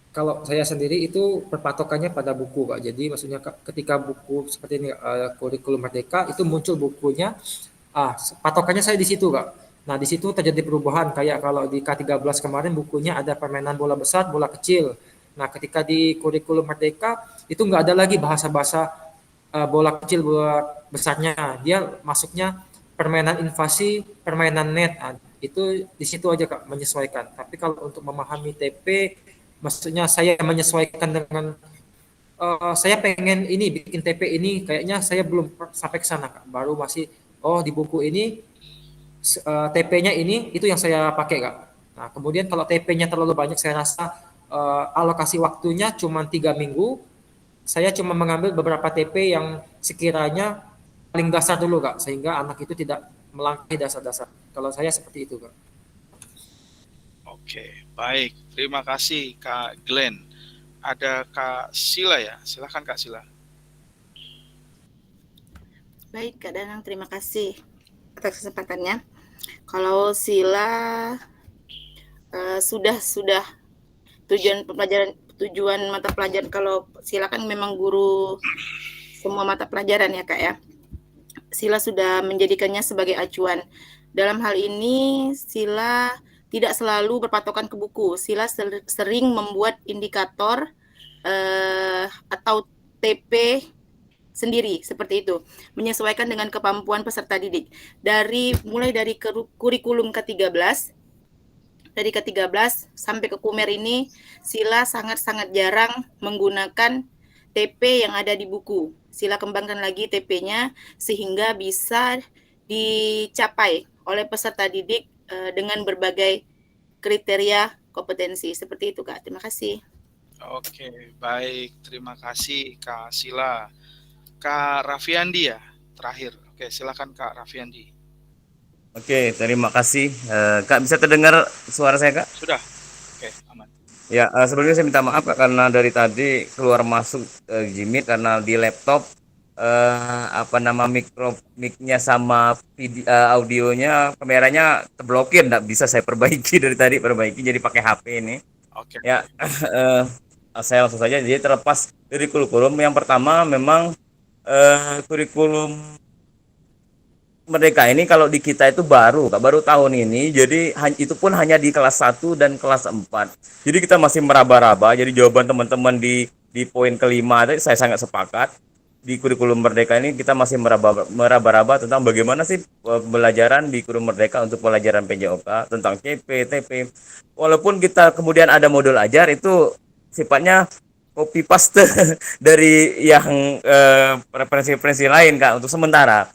kalau saya sendiri itu perpatokannya pada buku Kak. Jadi maksudnya ketika buku seperti ini kurikulum Merdeka itu muncul bukunya, patokannya saya di situ Kak. Nah di situ terjadi perubahan, kayak kalau di K13 kemarin bukunya ada permainan bola besar, bola kecil. Nah ketika di kurikulum Merdeka itu nggak ada lagi bahasa-bahasa bola kecil, bola besarnya. Dia masuknya permainan invasi, permainan net. Nah, itu di situ aja Kak menyesuaikan. Tapi kalau untuk memahami TP, maksudnya saya menyesuaikan dengan saya pengen ini bikin TP ini, kayaknya saya belum sampai ke sana Kak. Baru masih di buku ini TP-nya ini, itu yang saya pakai Kak. Nah kemudian kalau TP-nya terlalu banyak, saya rasa alokasi waktunya cuma 3 minggu. Saya cuma mengambil beberapa TP yang sekiranya paling dasar dulu Kak, sehingga anak itu tidak melangkahi dasar-dasar. Kalau saya seperti itu Kak. Oke, baik. Terima kasih Kak Glenn. Ada Kak Sila ya, silakan Kak Sila. Baik Kak Danang, terima kasih atas kesempatannya. Kalau Sila sudah tujuan mata pelajaran, kalau Sila kan memang guru semua mata pelajaran ya Kak ya. Sila sudah menjadikannya sebagai acuan. Dalam hal ini Sila tidak selalu berpatokan ke buku. Sila sering membuat indikator atau TP sendiri seperti itu, menyesuaikan dengan kemampuan peserta didik. Mulai dari kurikulum ke-13, dari ke-13 sampai ke Kumer ini, Sila sangat-sangat jarang menggunakan TP yang ada di buku. Sila kembangkan lagi TP-nya sehingga bisa dicapai oleh peserta didik dengan berbagai kriteria kompetensi. Seperti itu Kak, terima kasih. Oke, baik. Terima kasih Kak Sila. Kak Raffiandi ya, terakhir. Oke, silakan Kak Raffiandi. Oke, terima kasih. Kak, bisa terdengar suara saya, Kak? Sudah. Oke, aman. Ya, sebelumnya saya minta maaf Kak karena dari tadi keluar masuk Jimmy karena di laptop mic-nya sama audionya, kameranya terblokir, nggak bisa saya perbaiki dari tadi, jadi pakai HP ini. Oke. Ya, saya langsung saja. Jadi terlepas dari kurikulum, yang pertama memang kurikulum Merdeka ini kalau di kita itu baru tahun ini, jadi itu pun hanya di kelas 1 dan kelas 4. Jadi kita masih meraba-raba. Jadi jawaban teman-teman di poin kelima tadi saya sangat sepakat. Di kurikulum Merdeka ini kita masih meraba-raba tentang bagaimana sih pembelajaran di kurikulum Merdeka untuk pelajaran PJOK tentang CP, TP. Walaupun kita kemudian ada modul ajar, itu sifatnya copy paste dari yang referensi-referensi lain Kak untuk sementara.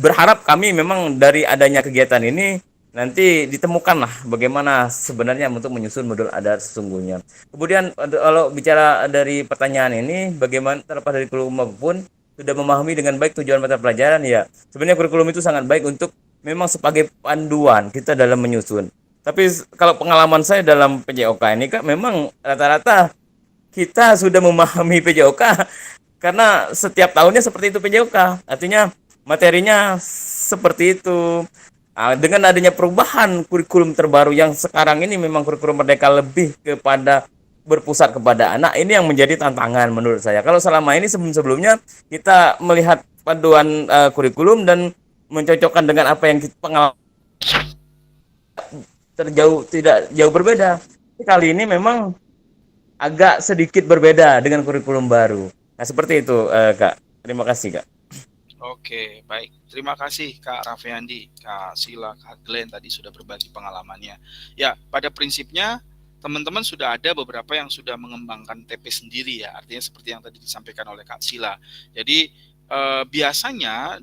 Berharap kami memang dari adanya kegiatan ini nanti ditemukanlah bagaimana sebenarnya untuk menyusun modul adat sesungguhnya. Kemudian kalau bicara dari pertanyaan ini, bagaimana terlepas dari kurikulum maupun sudah memahami dengan baik tujuan mata pelajaran, ya sebenarnya kurikulum itu sangat baik untuk memang sebagai panduan kita dalam menyusun. Tapi kalau pengalaman saya dalam PJOK ini Kak, memang rata-rata kita sudah memahami PJOK karena setiap tahunnya seperti itu PJOK. Artinya materinya seperti itu. Dengan adanya perubahan kurikulum terbaru yang sekarang ini memang kurikulum Merdeka lebih kepada berpusat kepada anak, ini yang menjadi tantangan menurut saya. Kalau selama ini sebelum-sebelumnya kita melihat panduan kurikulum dan mencocokkan dengan apa yang kita pengalaman tidak jauh berbeda. Kali ini memang agak sedikit berbeda dengan kurikulum baru. Nah, seperti itu Kak. Terima kasih Kak. Oke, baik. Terima kasih Kak Raffiandi, Kak Sila, Kak Glenn tadi sudah berbagi pengalamannya. Ya, pada prinsipnya teman-teman sudah ada beberapa yang sudah mengembangkan TP sendiri ya. Artinya seperti yang tadi disampaikan oleh Kak Sila. Jadi biasanya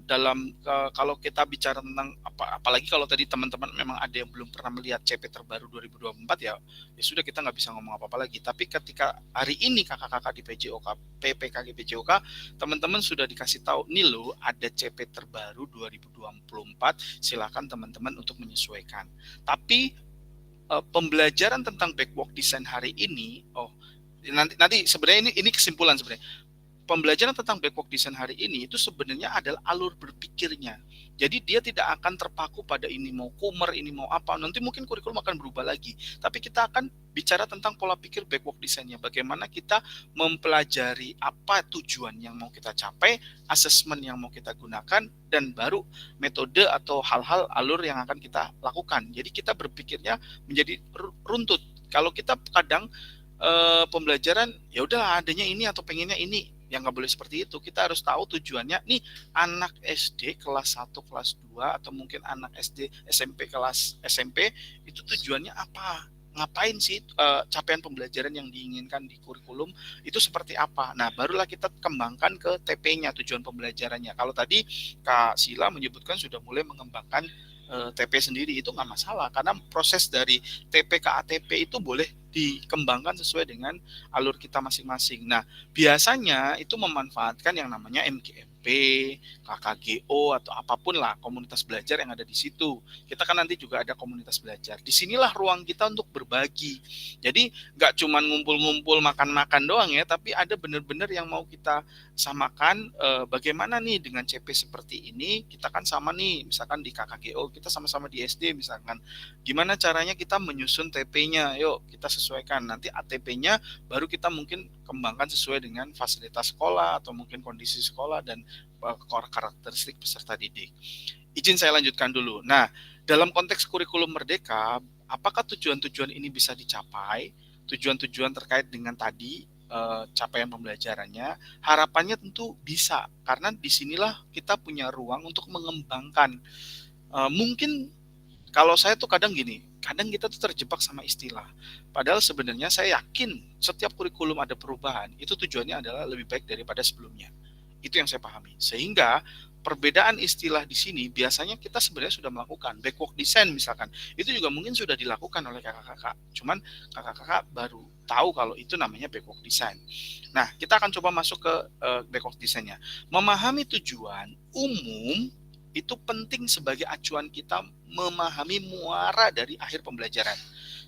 kalau kita bicara tentang apalagi kalau tadi teman-teman memang ada yang belum pernah melihat CP terbaru 2024 ya sudah kita nggak bisa ngomong apa-apa lagi. Tapi ketika hari ini kakak-kakak di PJOK, PPKG PJOK, teman-teman sudah dikasih tahu nih loh ada CP terbaru 2024, silakan teman-teman untuk menyesuaikan. Tapi pembelajaran tentang backwalk design hari ini, nanti sebenarnya ini kesimpulan sebenarnya. Pembelajaran tentang backwalk design hari ini itu sebenarnya adalah alur berpikirnya. Jadi dia tidak akan terpaku pada ini mau Kumer, ini mau apa. Nanti mungkin kurikulum akan berubah lagi. Tapi kita akan bicara tentang pola pikir backwalk design-nya. Bagaimana kita mempelajari apa tujuan yang mau kita capai, asesmen yang mau kita gunakan, dan baru metode atau hal-hal alur yang akan kita lakukan. Jadi kita berpikirnya menjadi runtut. Kalau kita kadang pembelajaran ya udah adanya ini atau pengennya ini, yang nggak boleh seperti itu. Kita harus tahu tujuannya. Nih anak SD kelas 1, kelas 2 atau mungkin anak SD SMP kelas SMP itu tujuannya apa? Ngapain sih capaian pembelajaran yang diinginkan di kurikulum itu seperti apa? Nah, barulah kita kembangkan ke TP-nya, tujuan pembelajarannya. Kalau tadi Kak Sila menyebutkan sudah mulai mengembangkan TP sendiri, itu nggak masalah karena proses dari TP ke ATP itu boleh dikembangkan sesuai dengan alur kita masing-masing. Nah, biasanya itu memanfaatkan yang namanya MGMP, KKGO atau apapun lah komunitas belajar yang ada di situ. Kita kan nanti juga ada komunitas belajar. Disinilah ruang kita untuk berbagi. Jadi nggak cuma ngumpul-ngumpul makan-makan doang ya, tapi ada benar-benar yang mau kita samakan bagaimana nih dengan CP seperti ini, kita kan sama nih, misalkan di KKGO, kita sama-sama di SD misalkan, gimana caranya kita menyusun TP-nya, yuk kita sesuaikan, nanti ATP-nya baru kita mungkin kembangkan sesuai dengan fasilitas sekolah atau mungkin kondisi sekolah dan karakteristik peserta didik. Izin saya lanjutkan dulu. Nah, dalam konteks kurikulum merdeka, apakah tujuan-tujuan ini bisa dicapai? Tujuan-tujuan terkait dengan tadi capaian pembelajarannya, harapannya tentu bisa, karena disinilah kita punya ruang untuk mengembangkan. Mungkin kalau saya tuh kadang gini, kadang kita tuh terjebak sama istilah. Padahal sebenarnya saya yakin setiap kurikulum ada perubahan, itu tujuannya adalah lebih baik daripada sebelumnya. Itu yang saya pahami. Sehingga perbedaan istilah di sini biasanya kita sebenarnya sudah melakukan. Backward design misalkan, itu juga mungkin sudah dilakukan oleh kakak-kakak. Cuman kakak-kakak baru tahu kalau itu namanya backward design. Nah, kita akan coba masuk ke backward design-nya. Memahami tujuan umum itu penting sebagai acuan kita memahami muara dari akhir pembelajaran.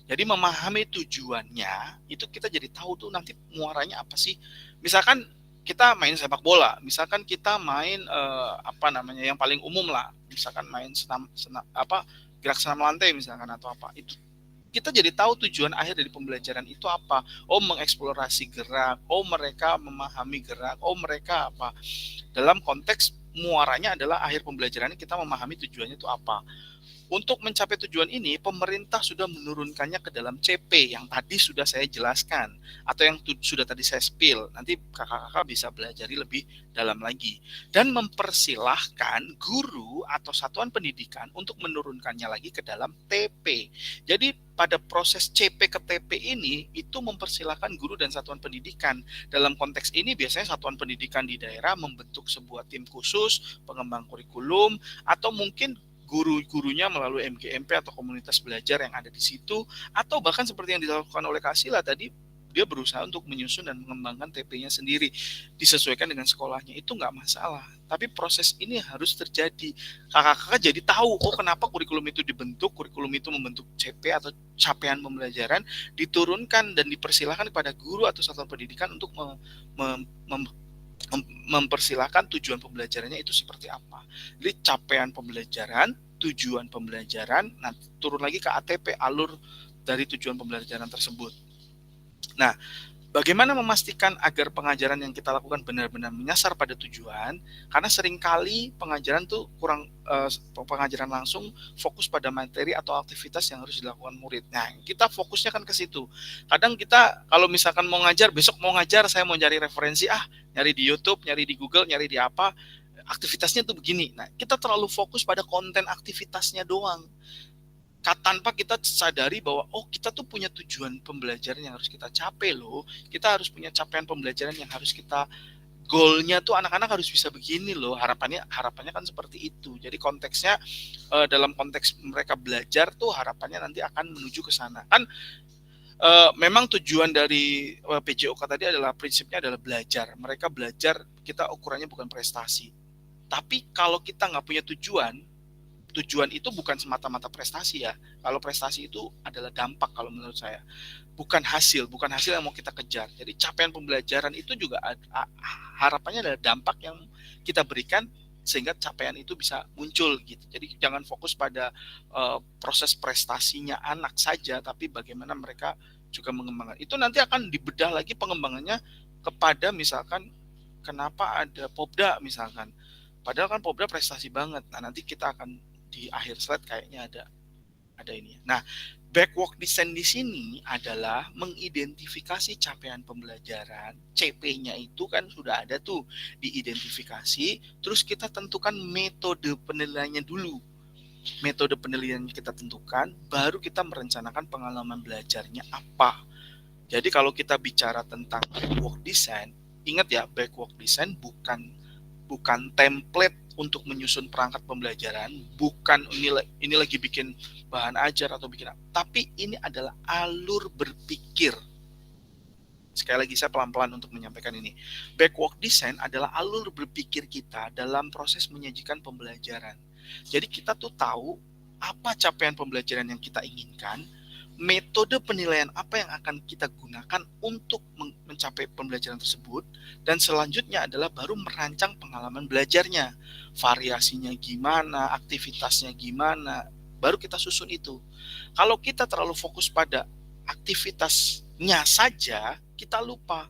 Jadi memahami tujuannya, itu kita jadi tahu tuh nanti muaranya apa sih. Misalkan kita main sepak bola, misalkan kita main yang paling umum lah, misalkan main gerak senam lantai misalkan atau apa, itu kita jadi tahu tujuan akhir dari pembelajaran itu apa. Oh, mengeksplorasi gerak, oh mereka memahami gerak, oh mereka apa. Dalam konteks muaranya adalah akhir pembelajaran kita memahami tujuannya itu apa. Untuk mencapai tujuan ini, pemerintah sudah menurunkannya ke dalam CP yang tadi sudah saya jelaskan, atau yang sudah tadi saya spill. Nanti kakak-kakak bisa belajari lebih dalam lagi. Dan mempersilahkan guru atau satuan pendidikan untuk menurunkannya lagi ke dalam TP. Jadi pada proses CP ke TP ini, itu mempersilahkan guru dan satuan pendidikan. Dalam konteks ini biasanya satuan pendidikan di daerah membentuk sebuah tim khusus, pengembang kurikulum, atau mungkin guru-gurunya melalui MGMP atau komunitas belajar yang ada di situ, atau bahkan seperti yang dilakukan oleh Kak Sila tadi, dia berusaha untuk menyusun dan mengembangkan TP-nya sendiri, disesuaikan dengan sekolahnya, itu nggak masalah. Tapi proses ini harus terjadi. Kakak-kakak jadi tahu, oh kenapa kurikulum itu dibentuk, kurikulum itu membentuk CP atau capaian pembelajaran, diturunkan dan dipersilahkan kepada guru atau satuan pendidikan untuk mempersilahkan tujuan pembelajarannya itu seperti apa. Jadi capaian pembelajaran, tujuan pembelajaran, nanti turun lagi ke ATP, alur dari tujuan pembelajaran tersebut. Nah, bagaimana memastikan agar pengajaran yang kita lakukan benar-benar menyasar pada tujuan? Karena seringkali pengajaran tuh kurang, pengajaran langsung fokus pada materi atau aktivitas yang harus dilakukan murid. Nah, kita fokusnya kan ke situ. Kadang kita kalau misalkan mau ngajar, besok mau ngajar, saya mau cari referensi, nyari di YouTube, nyari di Google, nyari di apa, aktivitasnya tuh begini. Nah, kita terlalu fokus pada konten aktivitasnya doang. Tanpa kita sadari bahwa kita tuh punya tujuan pembelajaran yang harus kita capai loh. Kita harus punya capaian pembelajaran yang harus kita, goalnya tuh anak-anak harus bisa begini loh. Harapannya kan seperti itu. Jadi konteksnya dalam konteks mereka belajar tuh harapannya nanti akan menuju ke sana. Kan memang tujuan dari PJOK tadi adalah prinsipnya adalah belajar. Mereka belajar, kita ukurannya bukan prestasi. Tapi kalau kita nggak punya tujuan itu bukan semata-mata prestasi ya. Kalau prestasi itu adalah dampak kalau menurut saya. Bukan hasil yang mau kita kejar. Jadi capaian pembelajaran itu juga harapannya adalah dampak yang kita berikan sehingga capaian itu bisa muncul gitu. Jadi jangan fokus pada proses prestasinya anak saja, tapi bagaimana mereka juga mengembangkan. Itu nanti akan dibedah lagi pengembangannya kepada misalkan kenapa ada Popda misalkan. Padahal kan Popda prestasi banget. Nah, nanti kita akan di akhir slide kayaknya ada ini. Nah, backward design di sini adalah mengidentifikasi capaian pembelajaran. CP-nya itu kan sudah ada tuh diidentifikasi, terus kita tentukan metode penilaiannya dulu. Metode penilaian kita tentukan, baru kita merencanakan pengalaman belajarnya apa. Jadi kalau kita bicara tentang backward design, ingat ya, backward design bukan template untuk menyusun perangkat pembelajaran, bukan ini lagi bikin bahan ajar atau bikin apa, tapi ini adalah alur berpikir. Sekali lagi saya pelan-pelan untuk menyampaikan ini. Backward design adalah alur berpikir kita dalam proses menyajikan pembelajaran. Jadi kita tuh tahu apa capaian pembelajaran yang kita inginkan, metode penilaian apa yang akan kita gunakan untuk mencapai pembelajaran tersebut, dan selanjutnya adalah baru merancang pengalaman belajarnya, variasinya gimana, aktivitasnya gimana, baru kita susun itu. Kalau kita terlalu fokus pada aktivitasnya saja, kita lupa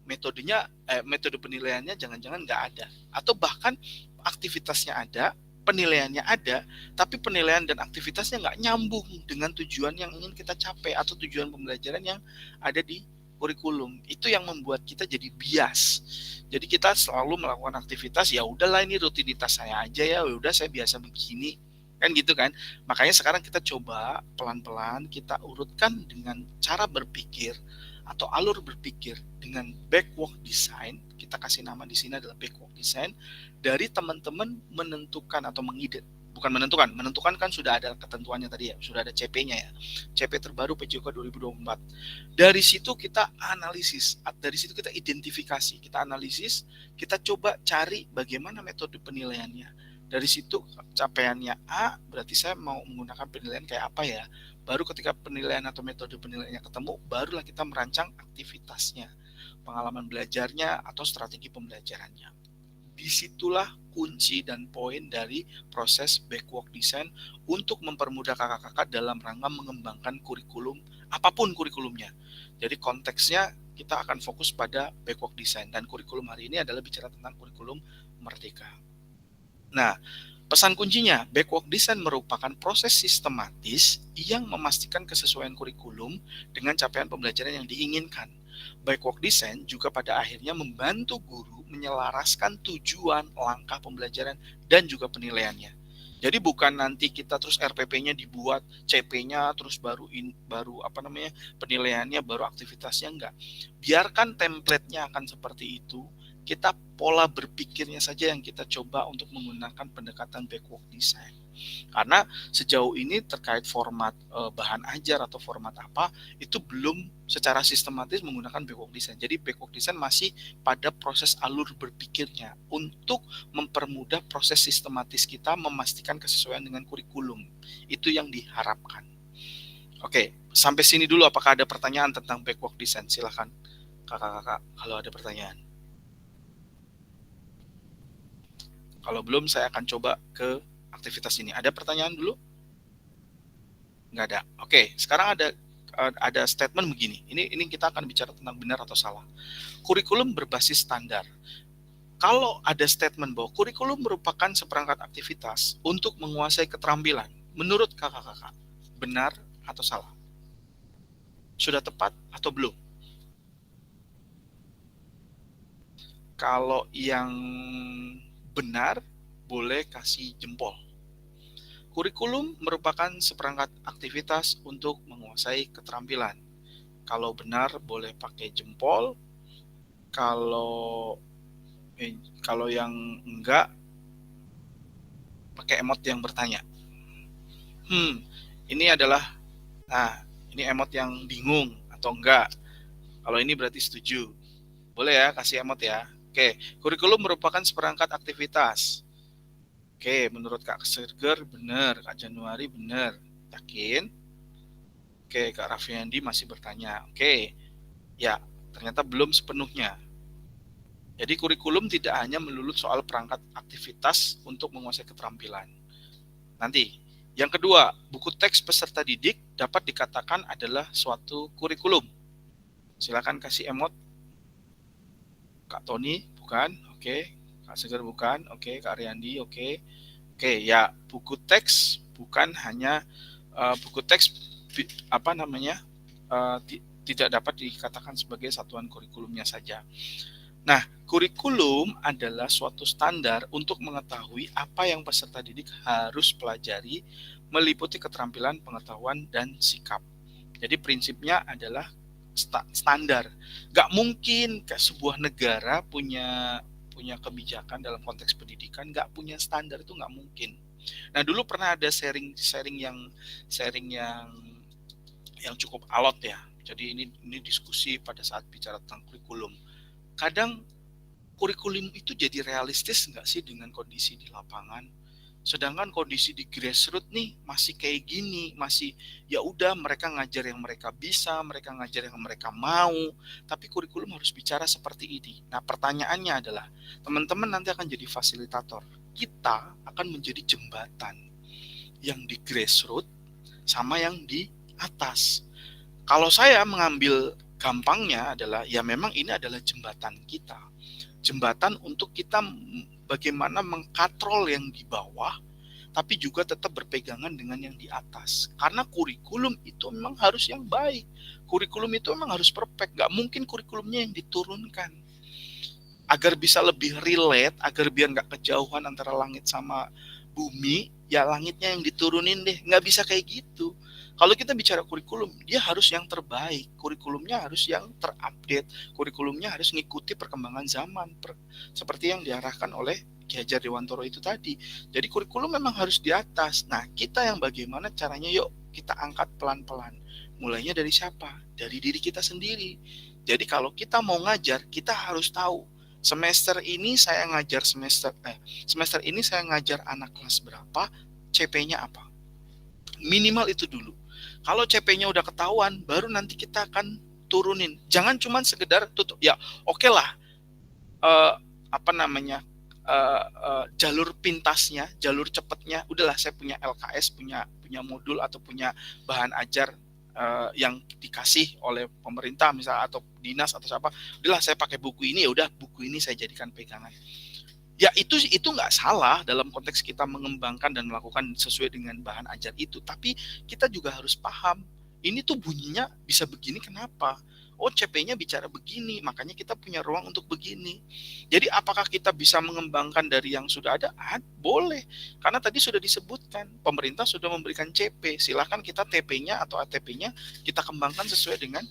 metodenya, metode penilaiannya jangan-jangan nggak ada, atau bahkan aktivitasnya ada, penilaiannya ada, tapi penilaian dan aktivitasnya nggak nyambung dengan tujuan yang ingin kita capai atau tujuan pembelajaran yang ada di kurikulum. Itu yang membuat kita jadi bias. Jadi kita selalu melakukan aktivitas, ya udahlah ini rutinitas saya aja ya, udah saya biasa begini, kan gitu kan. Makanya sekarang kita coba pelan-pelan kita urutkan dengan cara berpikir atau alur berpikir dengan backwalk design. Kita kasih nama di sini adalah backwalk design, dari teman-teman menentukan atau menentukan kan sudah ada ketentuannya tadi ya, sudah ada CP-nya ya, CP terbaru PJOK 2024. Dari situ kita analisis, dari situ kita identifikasi, kita analisis, kita coba cari bagaimana metode penilaiannya. Dari situ capaiannya A, berarti saya mau menggunakan penilaian kayak apa ya. Baru ketika penilaian atau metode penilaiannya ketemu, barulah kita merancang aktivitasnya, pengalaman belajarnya atau strategi pembelajarannya. Disitulah kunci dan poin dari proses backwalk design untuk mempermudah kakak-kakak dalam rangka mengembangkan kurikulum, apapun kurikulumnya. Jadi konteksnya kita akan fokus pada backwalk design, dan kurikulum hari ini adalah bicara tentang kurikulum Merdeka. Nah, pesan kuncinya, backwalk design merupakan proses sistematis yang memastikan kesesuaian kurikulum dengan capaian pembelajaran yang diinginkan. Backwalk design juga pada akhirnya membantu guru menyelaraskan tujuan, langkah pembelajaran, dan juga penilaiannya. Jadi bukan nanti kita terus RPP-nya dibuat, CP-nya terus baru penilaiannya, baru aktivitasnya, enggak. Biarkan template-nya akan seperti itu. Kita pola berpikirnya saja yang kita coba untuk menggunakan pendekatan backwalk design. Karena sejauh ini terkait format bahan ajar atau format apa, itu belum secara sistematis menggunakan backwalk design. Jadi backwalk design masih pada proses alur berpikirnya untuk mempermudah proses sistematis kita memastikan kesesuaian dengan kurikulum. Itu yang diharapkan. Oke, sampai sini dulu. Apakah ada pertanyaan tentang backwalk design? Silahkan kakak-kakak kalau ada pertanyaan. Kalau belum, saya akan coba ke aktivitas ini. Ada pertanyaan dulu? Nggak ada. Oke, sekarang ada statement begini. Ini kita akan bicara tentang benar atau salah. Kurikulum berbasis standar. Kalau ada statement bahwa kurikulum merupakan seperangkat aktivitas untuk menguasai keterampilan, menurut kakak-kakak, benar atau salah? Sudah tepat atau belum? Kalau yang benar, boleh kasih jempol. Kurikulum merupakan seperangkat aktivitas untuk menguasai keterampilan. Kalau benar, boleh pakai jempol. Kalau yang enggak, pakai emot yang bertanya. Ini adalah, ini emot yang bingung atau enggak. Kalau ini berarti setuju. Boleh ya, kasih emot ya. Oke, kurikulum merupakan seperangkat aktivitas. Oke, menurut Kak Serger benar, Kak Januari benar. Yakin? Oke, Kak Raffiandi masih bertanya. Oke, ya ternyata belum sepenuhnya. Jadi kurikulum tidak hanya melulu soal perangkat aktivitas untuk menguasai keterampilan. Nanti, yang kedua, buku teks peserta didik dapat dikatakan adalah suatu kurikulum. Silakan kasih emot. Kak Tony, bukan, oke. Kak Segar bukan, oke. Kak Ariandi, oke. Oke, ya buku teks bukan hanya buku teks tidak dapat dikatakan sebagai satuan kurikulumnya saja. Nah, kurikulum adalah suatu standar untuk mengetahui apa yang peserta didik harus pelajari, meliputi keterampilan, pengetahuan, dan sikap. Jadi prinsipnya adalah standar. Gak mungkin sebuah negara punya kebijakan dalam konteks pendidikan gak punya standar, itu gak mungkin. Nah, dulu pernah ada sharing yang cukup alot ya. Jadi ini diskusi pada saat bicara tentang kurikulum. Kadang kurikulum itu jadi realistis nggak sih dengan kondisi di lapangan? Sedangkan kondisi di grassroots nih masih kayak gini, masih ya udah mereka ngajar yang mereka bisa, mereka ngajar yang mereka mau, tapi kurikulum harus bicara seperti ini. Nah, pertanyaannya adalah, teman-teman nanti akan jadi fasilitator. Kita akan menjadi jembatan yang di grassroots sama yang di atas. Kalau saya mengambil gampangnya adalah, ya memang ini adalah jembatan kita. Jembatan untuk kita bagaimana mengkatrol yang di bawah, tapi juga tetap berpegangan dengan yang di atas. Karena kurikulum itu memang harus yang baik. Kurikulum itu memang harus perfect. Gak mungkin kurikulumnya yang diturunkan. Agar bisa lebih relate, agar biar gak kejauhan antara langit sama bumi, ya langitnya yang diturunin deh. Gak bisa kayak gitu. Kalau kita bicara kurikulum, dia harus yang terbaik. Kurikulumnya harus yang terupdate. Kurikulumnya harus ngikuti perkembangan zaman. Seperti yang diarahkan oleh Ki Hajar Dewantoro itu tadi. Jadi kurikulum memang harus di atas. Nah, kita yang bagaimana caranya, yuk kita angkat pelan-pelan. Mulainya dari siapa? Dari diri kita sendiri. Jadi kalau kita mau ngajar, kita harus tahu. Semester ini saya ngajar semester ini saya ngajar anak kelas berapa, CP-nya apa. Minimal itu dulu. Kalau CP-nya udah ketahuan, baru nanti kita akan turunin. Jangan cuma sekedar tutup. Ya, oke lah. Jalur pintasnya, jalur cepatnya, udahlah saya punya LKS, punya modul atau punya bahan ajar yang dikasih oleh pemerintah misalnya atau dinas atau siapa. Udahlah saya pakai buku ini, ya udah buku ini saya jadikan pegangan. Ya itu nggak salah dalam konteks kita mengembangkan dan melakukan sesuai dengan bahan ajar itu. Tapi kita juga harus paham, ini tuh bunyinya bisa begini kenapa? Oh, CP-nya bicara begini, makanya kita punya ruang untuk begini. Jadi apakah kita bisa mengembangkan dari yang sudah ada? Boleh. Karena tadi sudah disebutkan, pemerintah sudah memberikan CP. Silahkan kita TP-nya atau ATP-nya kita kembangkan sesuai dengan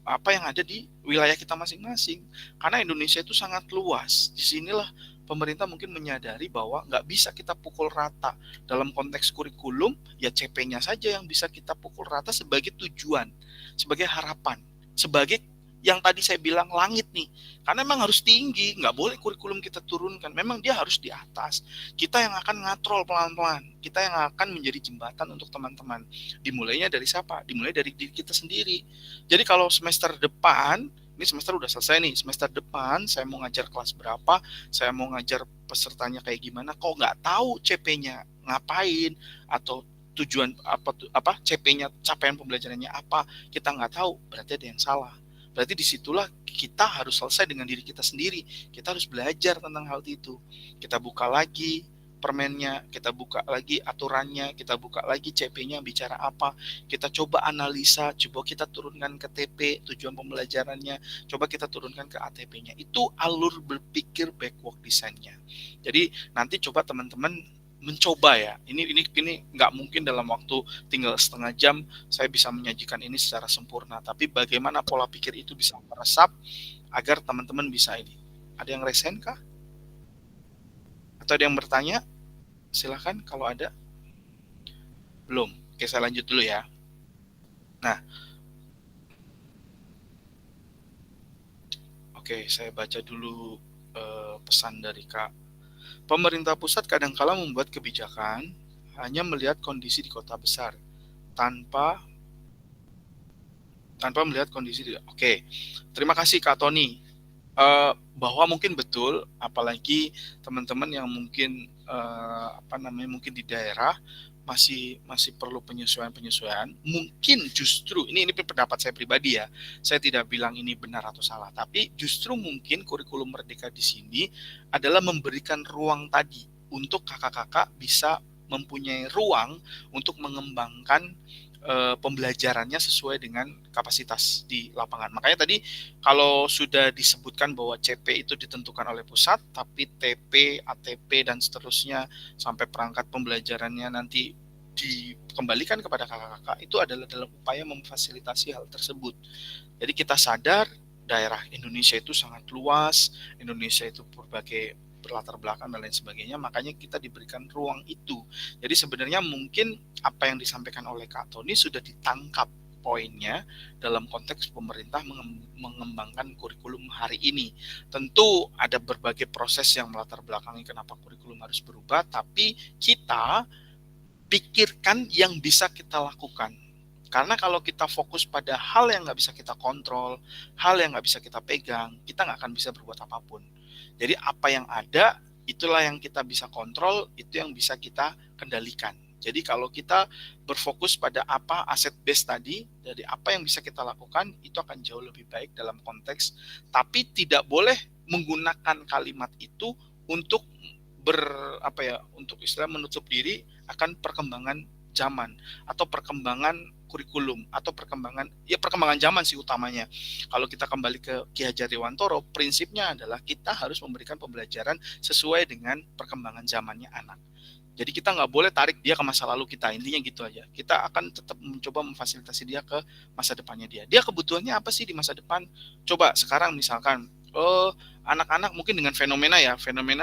apa yang ada di wilayah kita masing-masing. Karena Indonesia itu sangat luas. Disinilah pemerintah mungkin menyadari bahwa nggak bisa kita pukul rata. Dalam konteks kurikulum, ya CP-nya saja yang bisa kita pukul rata sebagai tujuan, sebagai harapan, sebagai yang tadi saya bilang langit nih. Karena memang harus tinggi, nggak boleh kurikulum kita turunkan. Memang dia harus di atas. Kita yang akan ngatrol pelan-pelan. Kita yang akan menjadi jembatan untuk teman-teman. Dimulainya dari siapa? Dimulai dari diri kita sendiri. Jadi kalau semester depan, ini semester udah selesai nih, semester depan saya mau ngajar kelas berapa, saya mau ngajar pesertanya kayak gimana, kok nggak tahu CP-nya ngapain, atau tujuan apa CP-nya, capaian pembelajarannya apa, kita nggak tahu, berarti ada yang salah. Berarti disitulah kita harus selesai dengan diri kita sendiri. Kita harus belajar tentang hal itu. Kita buka lagi permennya, kita buka lagi aturannya, kita buka lagi CP-nya bicara apa, kita coba analisa, coba kita turunkan ke TP tujuan pembelajarannya, coba kita turunkan ke ATP-nya. Itu alur berpikir backward design-nya. Jadi nanti coba teman-teman mencoba ya. Ini nggak mungkin dalam waktu tinggal setengah jam saya bisa menyajikan ini secara sempurna. Tapi bagaimana pola pikir itu bisa meresap agar teman-teman bisa ini. Ada yang resen kah? Atau ada yang bertanya? Silahkan kalau ada. Belum. Oke, saya lanjut dulu ya. Nah, oke, saya baca dulu pesan dari Kak. Pemerintah pusat kadangkala membuat kebijakan hanya melihat kondisi di kota besar tanpa melihat kondisi di. Oke, terima kasih Kak Tony. Bahwa mungkin betul, apalagi teman-teman yang mungkin mungkin di daerah masih perlu penyesuaian. Mungkin justru ini pendapat saya pribadi ya. Saya tidak bilang ini benar atau salah, tapi justru mungkin kurikulum Merdeka di sini adalah memberikan ruang tadi untuk kakak-kakak bisa mempunyai ruang untuk mengembangkan pembelajarannya sesuai dengan kapasitas di lapangan. Makanya tadi kalau sudah disebutkan bahwa CP itu ditentukan oleh pusat, tapi TP, ATP, dan seterusnya sampai perangkat pembelajarannya nanti dikembalikan kepada kakak-kakak, itu adalah dalam upaya memfasilitasi hal tersebut. Jadi kita sadar daerah Indonesia itu sangat luas, Indonesia itu berbagai berlatar belakang dan lain sebagainya, makanya kita diberikan ruang itu. Jadi sebenarnya mungkin apa yang disampaikan oleh Kak Tony sudah ditangkap poinnya dalam konteks pemerintah mengembangkan kurikulum hari ini. Tentu ada berbagai proses yang melatar belakangi kenapa kurikulum harus berubah, tapi kita pikirkan yang bisa kita lakukan. Karena kalau kita fokus pada hal yang nggak bisa kita kontrol, hal yang nggak bisa kita pegang, kita nggak akan bisa berbuat apapun. Jadi apa yang ada, itulah yang kita bisa kontrol, itu yang bisa kita kendalikan. Jadi kalau kita berfokus pada apa aset base tadi, dari apa yang bisa kita lakukan, itu akan jauh lebih baik dalam konteks. Tapi tidak boleh menggunakan kalimat itu untuk untuk istilah menutup diri akan perkembangan zaman atau perkembangan kurikulum atau perkembangan zaman sih utamanya. Kalau kita kembali ke Ki Hajar Dewantoro, prinsipnya adalah kita harus memberikan pembelajaran sesuai dengan perkembangan zamannya anak. Jadi kita nggak boleh tarik dia ke masa lalu kita, intinya gitu aja. Kita akan tetap mencoba memfasilitasi dia ke masa depannya dia. Dia kebutuhannya apa sih di masa depan? Coba sekarang misalkan, anak-anak mungkin dengan fenomena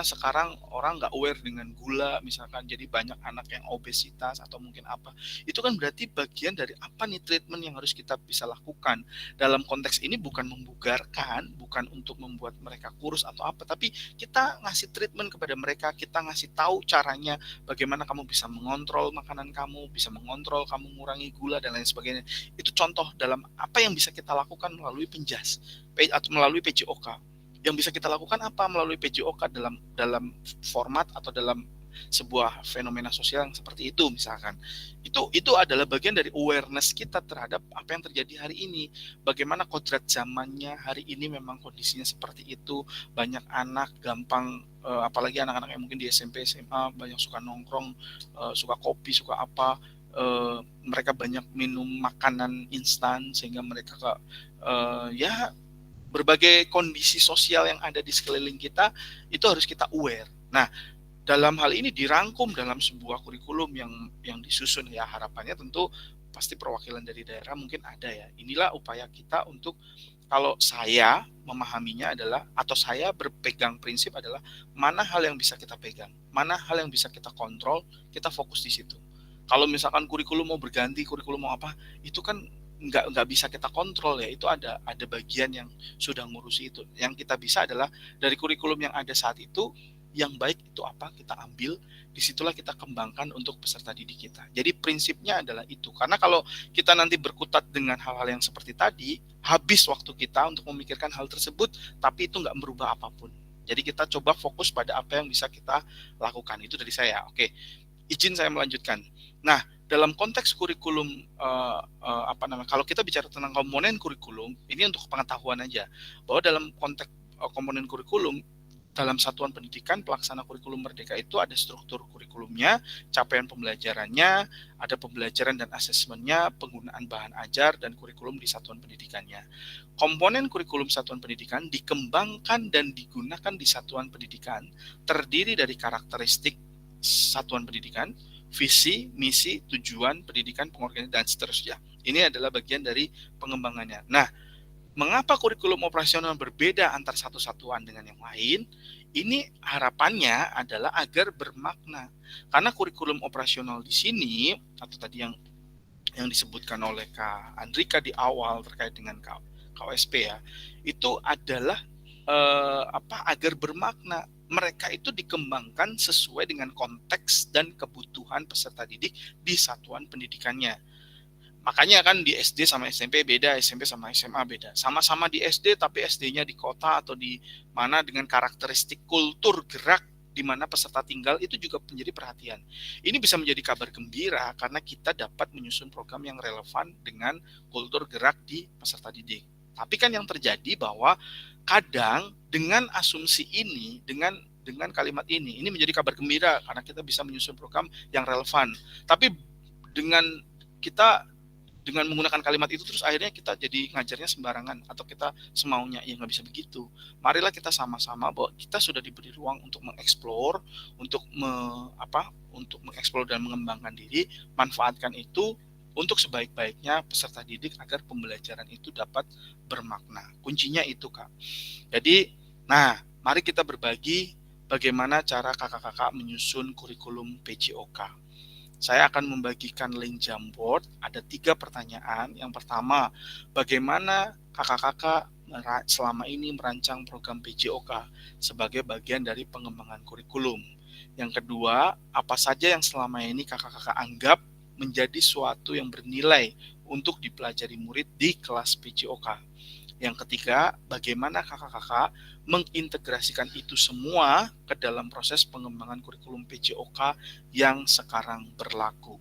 sekarang orang nggak aware dengan gula misalkan, jadi banyak anak yang obesitas atau mungkin apa, itu kan berarti bagian dari apa nih treatment yang harus kita bisa lakukan dalam konteks ini, bukan membugarkan, bukan untuk membuat mereka kurus atau apa, tapi kita ngasih treatment kepada mereka, kita ngasih tahu caranya bagaimana kamu bisa mengontrol makanan kamu, bisa mengontrol kamu mengurangi gula dan lain sebagainya. Itu contoh dalam apa yang bisa kita lakukan melalui penjas atau melalui PJOK. Yang bisa kita lakukan apa melalui PJOK dalam format atau dalam sebuah fenomena sosial yang seperti itu misalkan. Itu adalah bagian dari awareness kita terhadap apa yang terjadi hari ini. Bagaimana kodrat zamannya hari ini memang kondisinya seperti itu. Banyak anak gampang, apalagi anak-anak yang mungkin di SMP, SMA, banyak suka nongkrong, suka kopi, suka apa. Mereka banyak minum makanan instan sehingga mereka berbagai kondisi sosial yang ada di sekeliling kita itu harus kita aware. Nah, dalam hal ini dirangkum dalam sebuah kurikulum yang disusun, ya harapannya tentu pasti perwakilan dari daerah mungkin ada ya. Inilah upaya kita untuk, kalau saya memahaminya adalah, atau saya berpegang prinsip adalah, mana hal yang bisa kita pegang, mana hal yang bisa kita kontrol, kita fokus di situ. Kalau misalkan kurikulum mau berganti, kurikulum mau apa, itu kan nggak bisa kita kontrol ya. Itu ada bagian yang sudah ngurusi itu. Yang kita bisa adalah dari kurikulum yang ada saat itu, yang baik itu apa kita ambil, disitulah kita kembangkan untuk peserta didik kita. Jadi prinsipnya adalah itu. Karena kalau kita nanti berkutat dengan hal-hal yang seperti tadi, habis waktu kita untuk memikirkan hal tersebut, tapi itu nggak merubah apapun. Jadi kita coba fokus pada apa yang bisa kita lakukan. Itu dari saya. Oke, izin saya melanjutkan. Nah, dalam konteks kurikulum, kalau kita bicara tentang komponen kurikulum, ini untuk pengetahuan aja, bahwa dalam konteks komponen kurikulum, dalam satuan pendidikan pelaksana kurikulum Merdeka itu ada struktur kurikulumnya, capaian pembelajarannya, ada pembelajaran dan asesmennya, penggunaan bahan ajar, dan kurikulum di satuan pendidikannya. Komponen kurikulum satuan pendidikan dikembangkan dan digunakan di satuan pendidikan, terdiri dari karakteristik satuan pendidikan, visi, misi, tujuan pendidikan, pengorganisasian, dan seterusnya. Ini adalah bagian dari pengembangannya. Nah, mengapa kurikulum operasional berbeda antar satu satuan dengan yang lain? Ini harapannya adalah agar bermakna. Karena kurikulum operasional di sini, atau tadi yang disebutkan oleh Kak Andrika di awal terkait dengan KOSP ya, itu adalah agar bermakna. Mereka itu dikembangkan sesuai dengan konteks dan kebutuhan peserta didik di satuan pendidikannya. Makanya kan di SD sama SMP beda, SMP sama SMA beda. Sama-sama di SD tapi SD-nya di kota atau di mana dengan karakteristik kultur gerak di mana peserta tinggal itu juga menjadi perhatian. Ini bisa menjadi kabar gembira karena kita dapat menyusun program yang relevan dengan kultur gerak di peserta didik. Tapi kan yang terjadi bahwa kadang dengan asumsi ini, dengan kalimat ini menjadi kabar gembira karena kita bisa menyusun program yang relevan. Tapi dengan menggunakan kalimat itu terus akhirnya kita jadi ngajarnya sembarangan atau kita semaunya, ya nggak bisa begitu. Marilah kita sama-sama bahwa kita sudah diberi ruang untuk mengeksplor, untuk mengeksplor dan mengembangkan diri, manfaatkan itu untuk sebaik-baiknya peserta didik agar pembelajaran itu dapat bermakna. Kuncinya itu, Kak. Jadi, mari kita berbagi bagaimana cara kakak-kakak menyusun kurikulum PJOK. Saya akan membagikan link Jamboard. Ada 3 pertanyaan. Yang pertama, bagaimana kakak-kakak selama ini merancang program PJOK sebagai bagian dari pengembangan kurikulum? Yang kedua, apa saja yang selama ini kakak-kakak anggap menjadi suatu yang bernilai untuk dipelajari murid di kelas PJOK? Yang ketiga, bagaimana kakak-kakak mengintegrasikan itu semua ke dalam proses pengembangan kurikulum PJOK yang sekarang berlaku.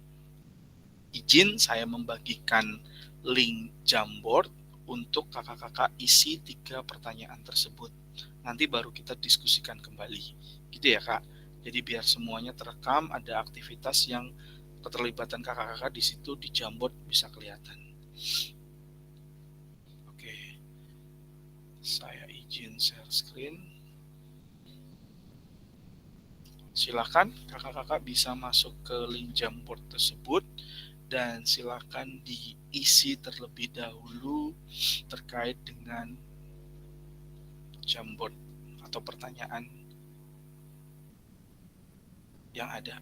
Izin saya membagikan link Jamboard untuk kakak-kakak isi 3 pertanyaan tersebut. Nanti baru kita diskusikan kembali. Gitu ya, Kak. Jadi biar semuanya terekam, ada aktivitas yang keterlibatan kakak-kakak di situ di Jamboard bisa kelihatan. Oke. Saya izin share screen. Silakan kakak-kakak bisa masuk ke link Jamboard tersebut dan silakan diisi terlebih dahulu terkait dengan Jamboard atau pertanyaan yang ada.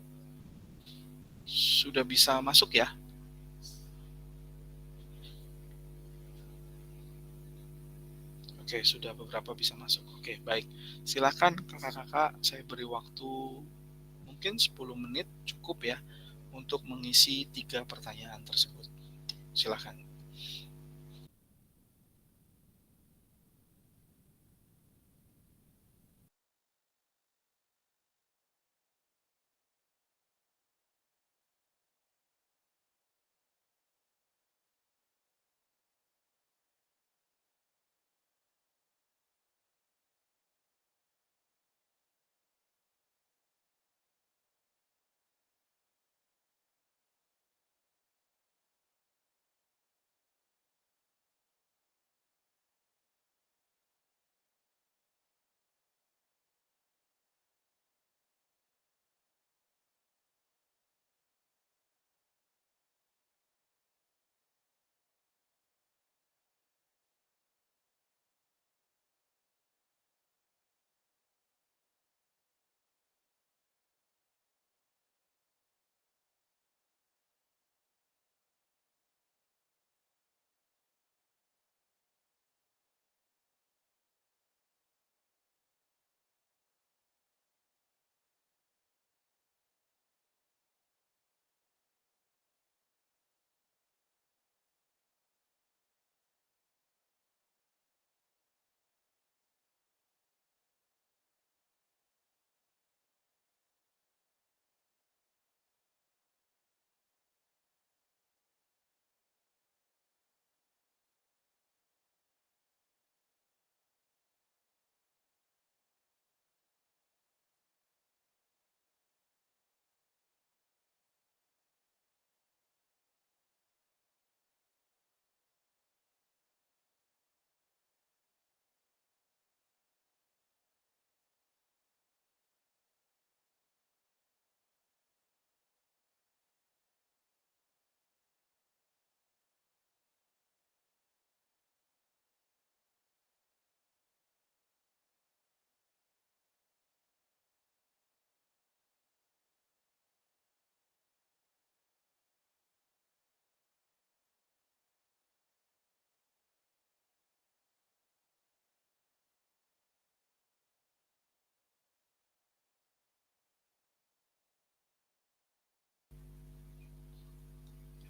Sudah bisa masuk ya? Oke, sudah beberapa bisa masuk. Oke, baik. Silakan kakak-kakak, saya beri waktu mungkin 10 menit cukup ya untuk mengisi 3 pertanyaan tersebut. Silakan.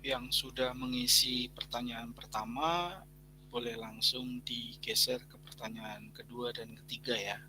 Yang sudah mengisi pertanyaan pertama, boleh langsung digeser ke pertanyaan kedua dan ketiga ya.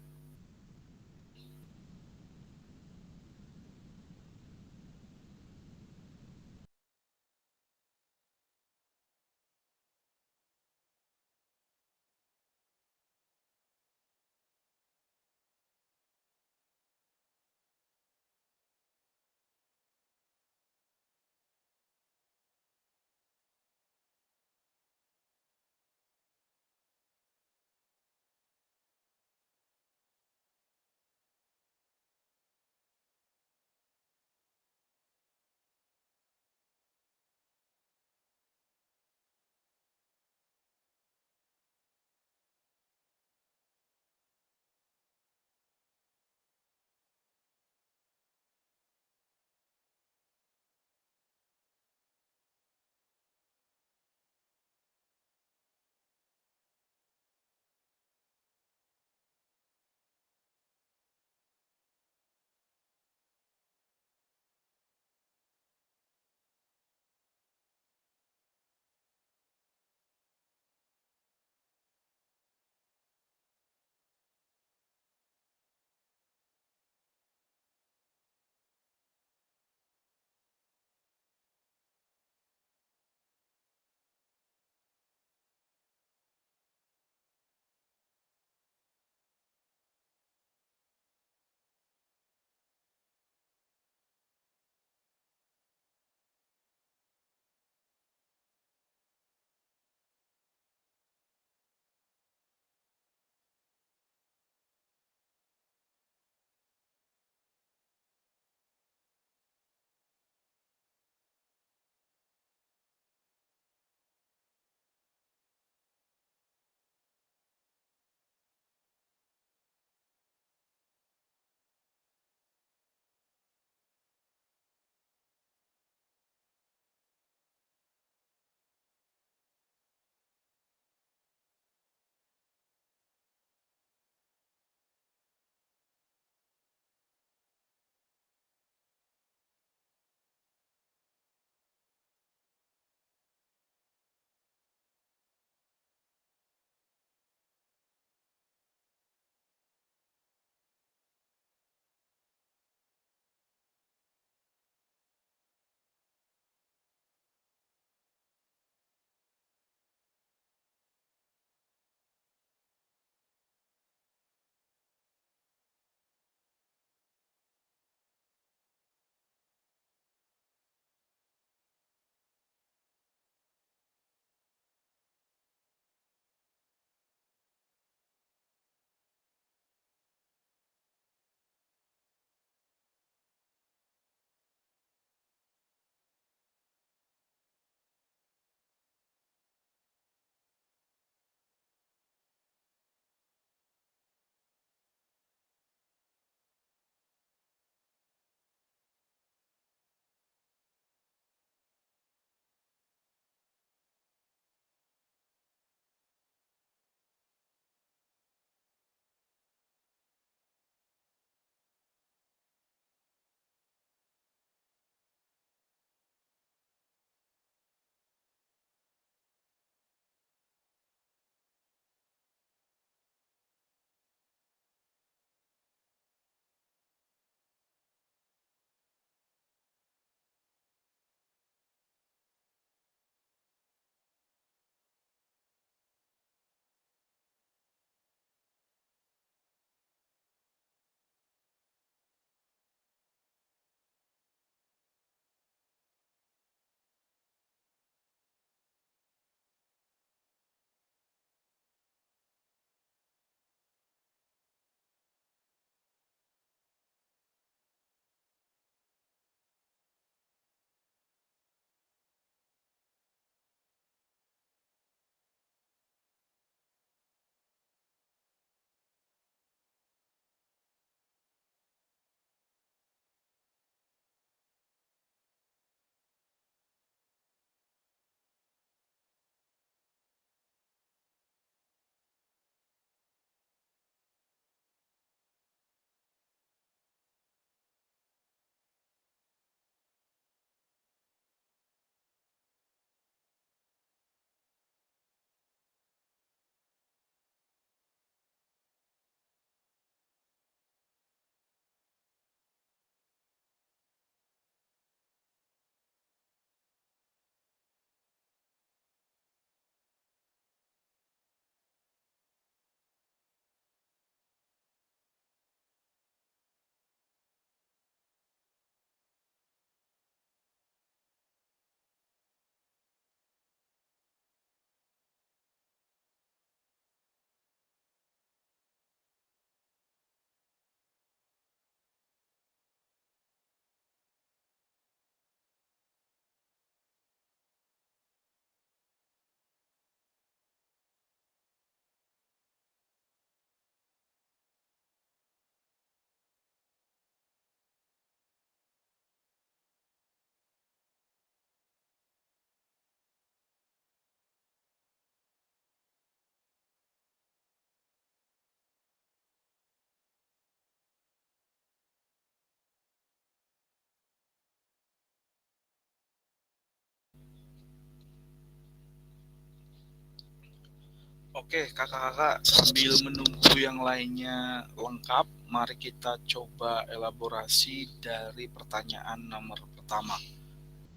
Oke, kakak-kakak sambil menunggu yang lainnya lengkap, mari kita coba elaborasi dari pertanyaan nomor pertama.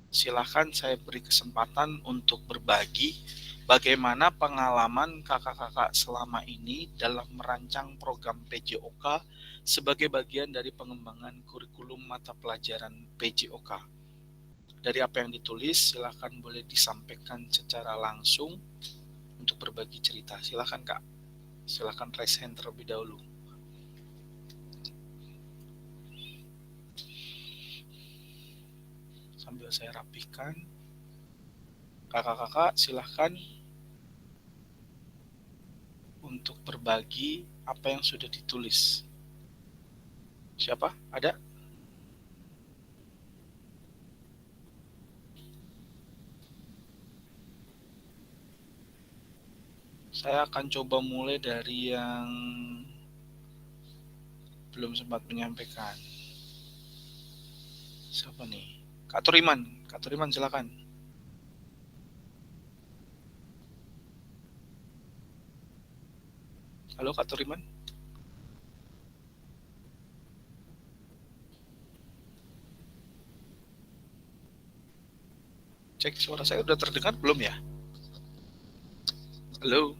Silahkan saya beri kesempatan untuk berbagi bagaimana pengalaman kakak-kakak selama ini dalam merancang program PJOK sebagai bagian dari pengembangan kurikulum mata pelajaran PJOK. Dari apa yang ditulis, silahkan boleh disampaikan secara langsung untuk berbagi cerita. Silakan Kak. Silakan raise hand terlebih dahulu. Sambil saya rapikan. Kakak-kakak silahkan untuk berbagi apa yang sudah ditulis. Siapa? Ada? Saya akan coba mulai dari yang belum sempat menyampaikan. Siapa nih? Kak Turiman. Kak Turiman silakan. Halo Kak Turiman. Cek suara saya udah terdengar belum ya? Halo.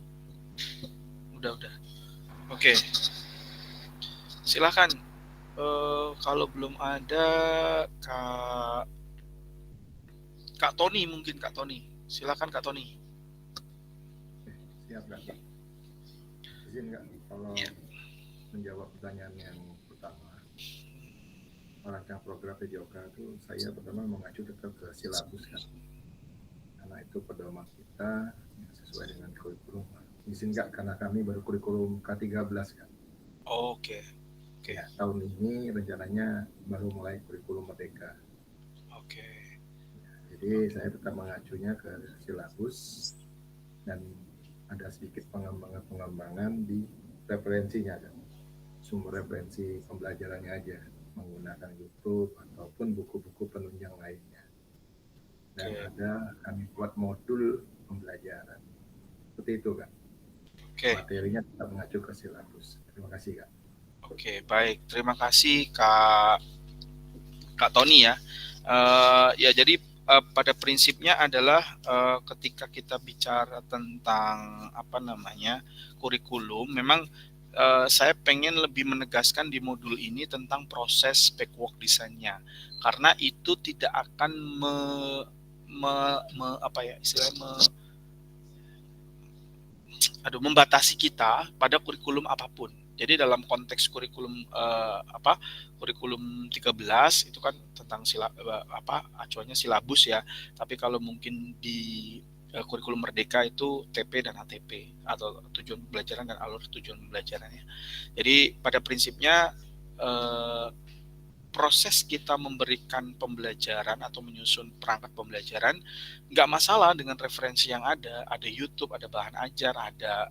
Udah. Oke. Silakan. Kalau belum ada Kak Tony mungkin Kak Tony. Silakan Kak Tony. Siap Kak. Izin Kak, kalau menjawab pertanyaan yang pertama, merancang program PJOK itu saya pertama mengacu tetap ke silabus kan, karena itu pedoman kita yang sesuai dengan kurikulum. Izin Kak, karena kami baru kurikulum K13 kan. Oke. Ya, tahun ini rencananya baru mulai kurikulum merdeka. Oke. Jadi saya tetap mengacunya ke silabus dan ada sedikit pengembangan di referensinya kan. Sumber referensi pembelajarannya aja menggunakan YouTube ataupun buku-buku penunjang lainnya. Dan ada kami buat modul pembelajaran. Seperti itu kan. Materinya tetap mengacu ke silabus. Terima kasih Kak. Oke, baik. Terima kasih Kak Tony ya. Ya jadi pada prinsipnya adalah ketika kita bicara tentang kurikulum, memang saya pengen lebih menegaskan di modul ini tentang proses backward design-nya, karena itu tidak akan membatasi kita pada kurikulum apapun. Jadi dalam konteks kurikulum kurikulum 13 itu kan tentang acuannya silabus ya. Tapi kalau mungkin di kurikulum merdeka itu TP dan ATP atau tujuan pembelajaran dan alur tujuan pembelajarannya. Jadi pada prinsipnya proses kita memberikan pembelajaran atau menyusun perangkat pembelajaran nggak masalah dengan referensi yang ada YouTube, ada bahan ajar, ada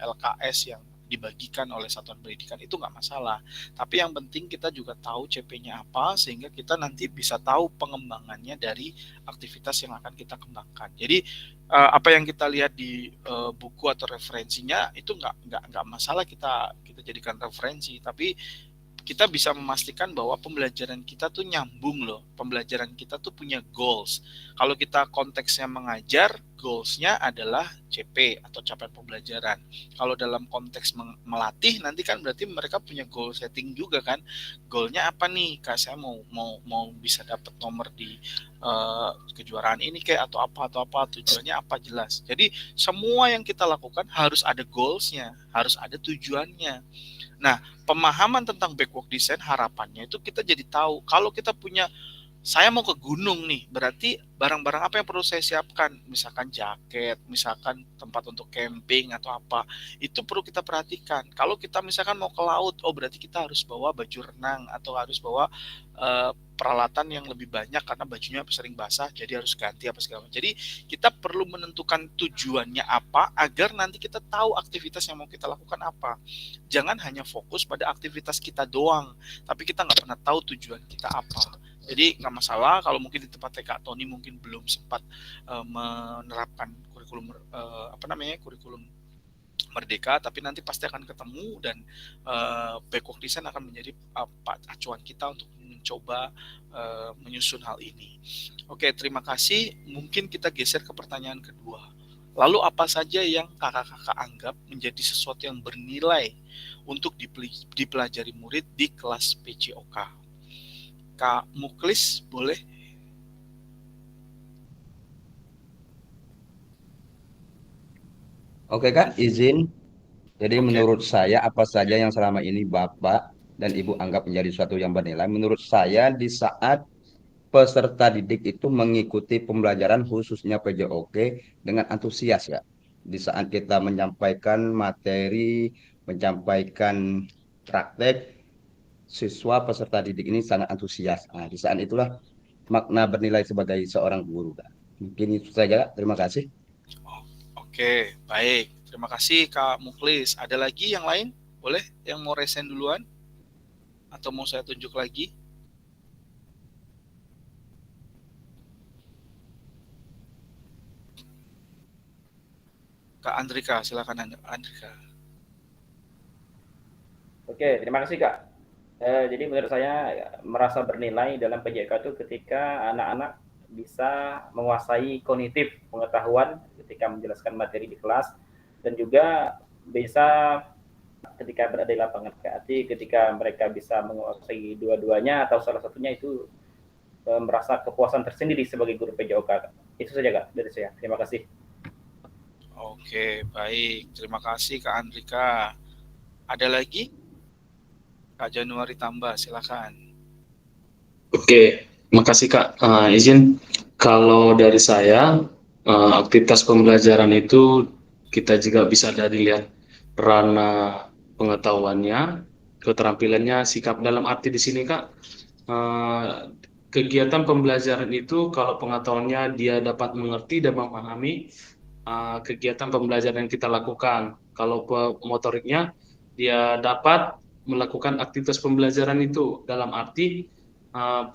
LKS yang dibagikan oleh satuan pendidikan, itu nggak masalah. Tapi yang penting kita juga tahu CP-nya apa, sehingga kita nanti bisa tahu pengembangannya dari aktivitas yang akan kita kembangkan. Jadi apa yang kita lihat di buku atau referensinya itu nggak masalah kita jadikan referensi, tapi kita bisa memastikan bahwa pembelajaran kita tuh nyambung loh. Pembelajaran kita tuh punya goals. Kalau kita konteksnya mengajar, goals-nya adalah CP atau capaian pembelajaran. Kalau dalam konteks melatih, nanti kan berarti mereka punya goal setting juga kan. Goal-nya apa nih? Kak, saya mau bisa dapat nomor di kejuaraan ini kayak atau apa, tujuannya apa jelas. Jadi semua yang kita lakukan harus ada goals-nya, harus ada tujuannya. Nah, pemahaman tentang backward design harapannya itu kita jadi tahu kalau kita punya, saya mau ke gunung nih, berarti barang-barang apa yang perlu saya siapkan, misalkan jaket, misalkan tempat untuk camping atau apa, itu perlu kita perhatikan. Kalau kita misalkan mau ke laut, oh berarti kita harus bawa baju renang atau harus bawa peralatan yang lebih banyak karena bajunya sering basah, jadi harus ganti apa segala macam. Jadi kita perlu menentukan tujuannya apa agar nanti kita tahu aktivitas yang mau kita lakukan apa. Jangan hanya fokus pada aktivitas kita doang, tapi kita nggak pernah tahu tujuan kita apa. Jadi nggak masalah kalau mungkin di tempat Kak Tony mungkin belum sempat menerapkan kurikulum kurikulum merdeka, tapi nanti pasti akan ketemu dan backward design akan menjadi acuan kita untuk mencoba menyusun hal ini. Oke, terima kasih. Mungkin kita geser ke pertanyaan kedua. Lalu apa saja yang kakak-kakak anggap menjadi sesuatu yang bernilai untuk dipelajari murid di kelas PJOK? Kak Muklis, boleh? Oke Kak, izin. Jadi menurut saya apa saja yang selama ini Bapak dan Ibu anggap menjadi sesuatu yang bernilai, menurut saya di saat peserta didik itu mengikuti pembelajaran khususnya PJOK dengan antusias ya. Di saat kita menyampaikan materi, menyampaikan praktek, siswa peserta didik ini sangat antusias. Nah, di saat itulah makna bernilai sebagai seorang guru. Kak. Mungkin itu saja, Kak. Terima kasih. Oke, baik. Terima kasih Kak Muklis. Ada lagi yang lain? Boleh yang mau resen duluan? Atau mau saya tunjuk lagi? Kak Andrika, silakan Andrika. Oke, terima kasih Kak. Jadi menurut saya merasa bernilai dalam PJK itu ketika anak-anak bisa menguasai kognitif pengetahuan ketika menjelaskan materi di kelas dan juga bisa ketika berada di lapangan. Arti ketika mereka bisa menguasai dua-duanya atau salah satunya itu merasa kepuasan tersendiri sebagai guru PJOK. Itu saja Kak dari saya. Terima kasih. Oke, baik. Terima kasih Kak Andrika. Ada lagi? Kak Januari tambah, silakan. Oke, makasih Kak. Izin, kalau dari saya, aktivitas pembelajaran itu kita juga bisa dari lihat ranah pengetahuannya, keterampilannya, sikap dalam arti di sini Kak. Kegiatan pembelajaran itu kalau pengetahuannya dia dapat mengerti dan memahami kegiatan pembelajaran yang kita lakukan. Kalau motoriknya dia dapat melakukan aktivitas pembelajaran itu dalam arti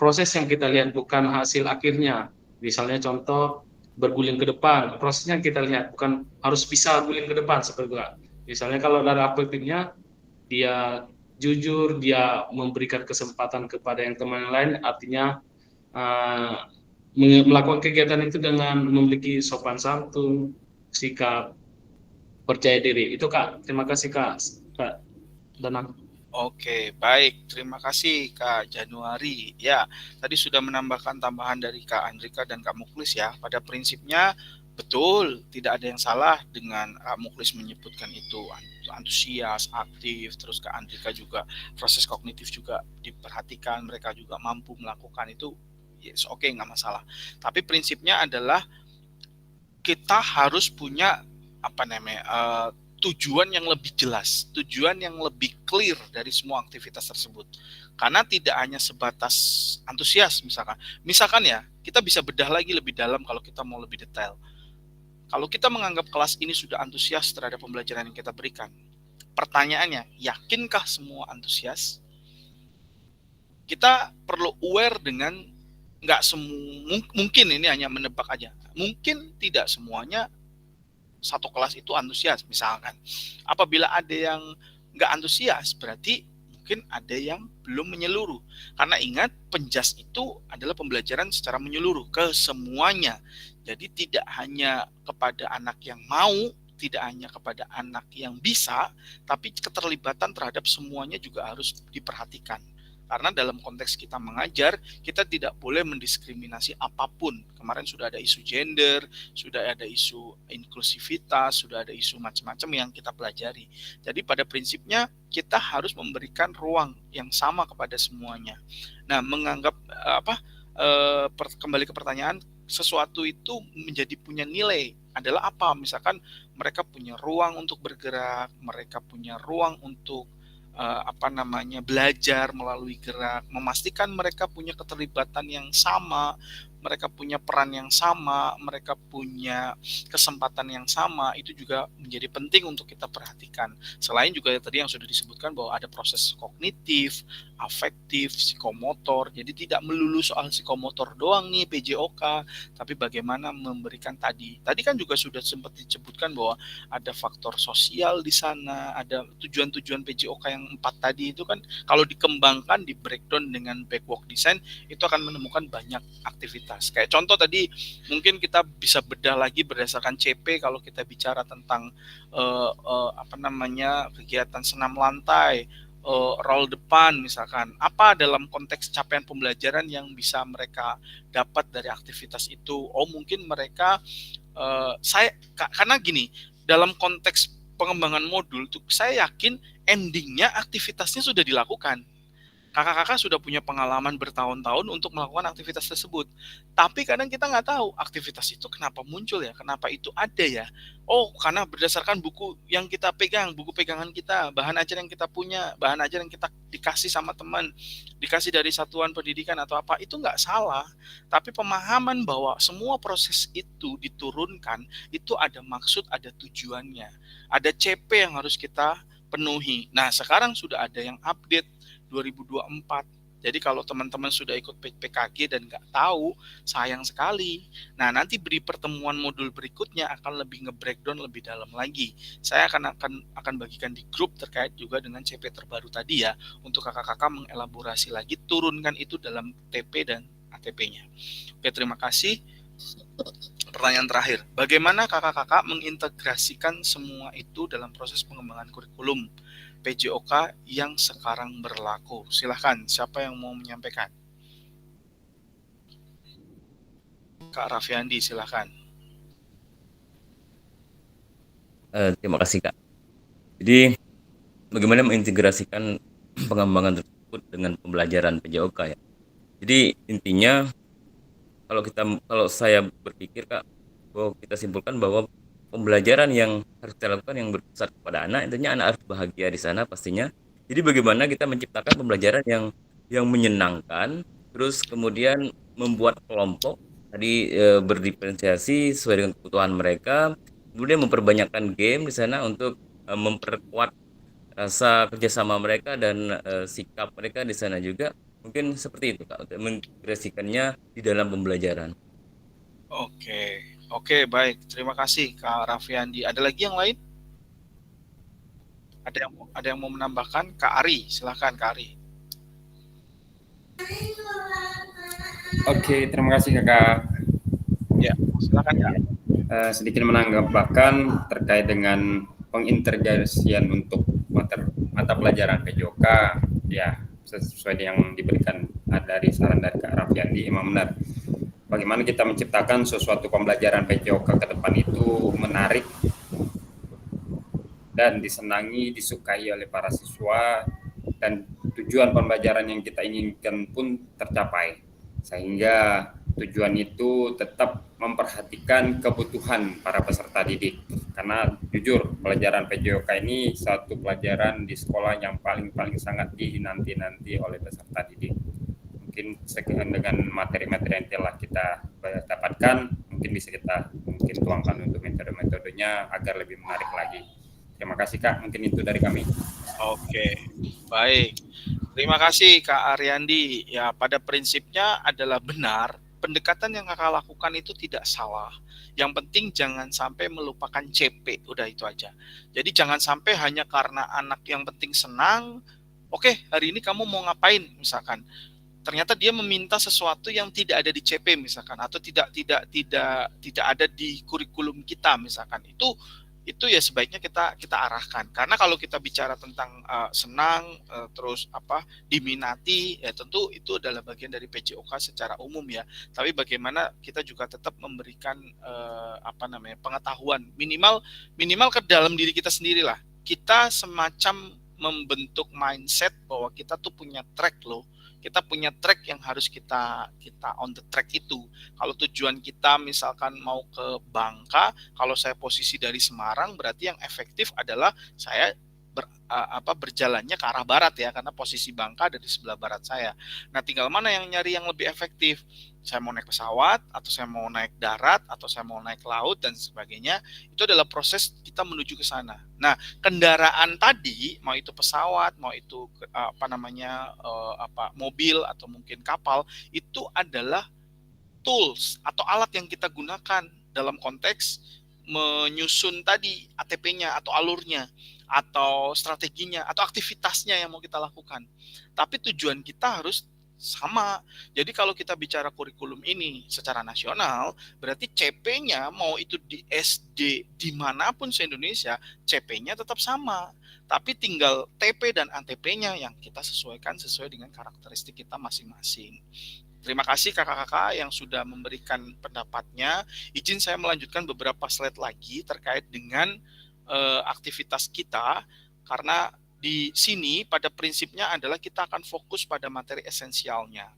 proses yang kita lihat bukan hasil akhirnya. Misalnya contoh berguling ke depan, prosesnya kita lihat bukan harus bisa guling ke depan seperti itu. Misalnya kalau dari aktivitasnya dia jujur, dia memberikan kesempatan kepada yang teman lain, artinya melakukan kegiatan itu dengan memiliki sopan santun, sikap percaya diri. Itu Kak. Terima kasih Kak Danang. Oke, baik. Terima kasih Kak Januari. Ya, tadi sudah menambahkan tambahan dari Kak Andrika dan Kak Muklis ya. Pada prinsipnya betul, tidak ada yang salah dengan Kak Muklis menyebutkan itu antusias, aktif, terus Kak Andrika juga proses kognitif juga diperhatikan, mereka juga mampu melakukan itu. Yes, oke, nggak masalah. Tapi prinsipnya adalah kita harus punya tujuan yang lebih jelas, tujuan yang lebih clear dari semua aktivitas tersebut. Karena tidak hanya sebatas antusias misalkan ya, kita bisa bedah lagi lebih dalam kalau kita mau lebih detail. Kalau kita menganggap kelas ini sudah antusias terhadap pembelajaran yang kita berikan, pertanyaannya, yakinkah semua antusias? Kita perlu aware dengan mungkin ini hanya menebak aja. Mungkin tidak semuanya satu kelas itu antusias, misalkan. Apabila ada yang nggak antusias, berarti mungkin ada yang belum menyeluruh. Karena ingat, penjas itu adalah pembelajaran secara menyeluruh ke semuanya. Jadi tidak hanya kepada anak yang mau, tidak hanya kepada anak yang bisa, tapi keterlibatan terhadap semuanya juga harus diperhatikan. Karena dalam konteks kita mengajar, kita tidak boleh mendiskriminasi apapun. Kemarin sudah ada isu gender, sudah ada isu inklusivitas, sudah ada isu macam-macam yang kita pelajari. Jadi pada prinsipnya kita harus memberikan ruang yang sama kepada semuanya. Nah, menganggap kembali ke pertanyaan, sesuatu itu menjadi punya nilai adalah apa? Misalkan mereka punya ruang untuk bergerak, mereka punya ruang untuk belajar melalui gerak, memastikan mereka punya keterlibatan yang sama, mereka punya peran yang sama, mereka punya kesempatan yang sama, itu juga menjadi penting untuk kita perhatikan. Selain juga tadi yang sudah disebutkan bahwa ada proses kognitif, afektif, psikomotor. Jadi tidak melulu soal psikomotor doang nih PJOK, tapi bagaimana memberikan tadi kan juga sudah sempat disebutkan bahwa ada faktor sosial di sana, ada tujuan-tujuan PJOK yang 4 tadi itu kan kalau dikembangkan, di breakdown dengan backwalk design, itu akan menemukan banyak aktivitas. Kayak contoh tadi mungkin kita bisa bedah lagi berdasarkan CP kalau kita bicara tentang kegiatan senam lantai, roll depan misalkan, apa dalam konteks capaian pembelajaran yang bisa mereka dapat dari aktivitas itu. Oh mungkin mereka karena gini, dalam konteks pengembangan modul tuh saya yakin endingnya aktivitasnya sudah dilakukan. Kakak-kakak sudah punya pengalaman bertahun-tahun untuk melakukan aktivitas tersebut. Tapi kadang kita nggak tahu aktivitas itu kenapa muncul ya, kenapa itu ada ya. Oh, karena berdasarkan buku yang kita pegang, buku pegangan kita, bahan ajar yang kita punya, bahan ajar yang kita dikasih sama teman, dikasih dari satuan pendidikan atau apa, itu nggak salah. Tapi pemahaman bahwa semua proses itu diturunkan, itu ada maksud, ada tujuannya. Ada CP yang harus kita penuhi. Nah, sekarang sudah ada yang update 2024. Jadi kalau teman-teman sudah ikut PKG dan nggak tahu, sayang sekali. Nah, nanti beri pertemuan modul berikutnya akan lebih nge-breakdown lebih dalam lagi. Saya akan bagikan di grup terkait juga dengan CP terbaru tadi ya, untuk kakak-kakak mengelaborasi lagi, turunkan itu dalam TP dan ATP-nya. Oke, terima kasih. Pertanyaan terakhir, bagaimana kakak-kakak mengintegrasikan semua itu dalam proses pengembangan kurikulum PJOK yang sekarang berlaku? Silahkan, siapa yang mau menyampaikan? Kak Raffiandi, silahkan. Terima kasih Kak. Jadi bagaimana mengintegrasikan pengembangan tersebut dengan pembelajaran PJOK ya. Jadi intinya kalau saya berpikir Kak, bahwa kita simpulkan bahwa pembelajaran yang harus kita lakukan yang berpusat kepada anak, intinya anak harus bahagia di sana pastinya. Jadi bagaimana kita menciptakan pembelajaran yang menyenangkan, terus kemudian membuat kelompok tadi berdiferensiasi sesuai dengan kebutuhan mereka, kemudian memperbanyakkan game di sana untuk memperkuat rasa kerjasama mereka dan sikap mereka di sana juga. Mungkin seperti itu Kak, untuk mengintegrasikannya di dalam pembelajaran. Oke, baik. Terima kasih Kak Raffiandi. Ada lagi yang lain? Ada yang mau menambahkan? Kak Ari, silakan Kak Ari. Oke, terima kasih Kakak. Ya, silakan Kak. Sedikit menambahkan terkait dengan pengintegrasian untuk mata pelajaran PJOK, ya sesuai yang diberikan dari saran dari Kak Raffiandi, memang benar. Bagaimana kita menciptakan sesuatu pembelajaran PJOK ke depan itu menarik dan disenangi, disukai oleh para siswa, dan tujuan pembelajaran yang kita inginkan pun tercapai. Sehingga tujuan itu tetap memperhatikan kebutuhan para peserta didik. Karena jujur, pelajaran PJOK ini satu pelajaran di sekolah yang paling sangat dinanti-nanti oleh peserta didik. Mungkin sekian dengan materi-materi yang telah kita dapatkan, mungkin bisa kita tuangkan untuk metode-metodenya agar lebih menarik lagi. Terima kasih Kak, mungkin itu dari kami. Oke, baik. Terima kasih Kak Ariandi. Ya, pada prinsipnya adalah benar, pendekatan yang kakak lakukan itu tidak salah. Yang penting jangan sampai melupakan CP, udah itu aja. Jadi jangan sampai hanya karena anak yang penting senang, oke, hari ini kamu mau ngapain misalkan. Ternyata dia meminta sesuatu yang tidak ada di CP misalkan, atau tidak ada di kurikulum kita misalkan. Itu ya sebaiknya kita arahkan. Karena kalau kita bicara tentang senang, terus diminati, ya tentu itu adalah bagian dari PJOK secara umum ya. Tapi bagaimana kita juga tetap memberikan pengetahuan minimal ke dalam diri kita sendiri lah. Kita semacam membentuk mindset bahwa kita tuh punya track loh. Kita punya track yang harus kita on the track itu. Kalau tujuan kita misalkan mau ke Bangka, kalau saya posisi dari Semarang, berarti yang efektif adalah saya berjalannya ke arah barat ya, karena posisi Bangka ada di sebelah barat saya. Nah, tinggal mana yang nyari yang lebih efektif. Saya mau naik pesawat, atau saya mau naik darat, atau saya mau naik laut dan sebagainya. Itu adalah proses kita menuju ke sana. Nah, kendaraan tadi, mau itu pesawat, mau itu mobil atau mungkin kapal, itu adalah tools atau alat yang kita gunakan dalam konteks menyusun tadi ATP-nya atau alurnya atau strateginya atau aktivitasnya yang mau kita lakukan. Tapi tujuan kita harus sama. Jadi kalau kita bicara kurikulum ini secara nasional, berarti CP-nya mau itu di SD dimanapun se-Indonesia, CP-nya tetap sama. Tapi tinggal TP dan ATP-nya yang kita sesuaikan sesuai dengan karakteristik kita masing-masing. Terima kasih kakak-kakak yang sudah memberikan pendapatnya. Izin saya melanjutkan beberapa slide lagi terkait dengan aktivitas kita, karena di sini pada prinsipnya adalah kita akan fokus pada materi esensialnya.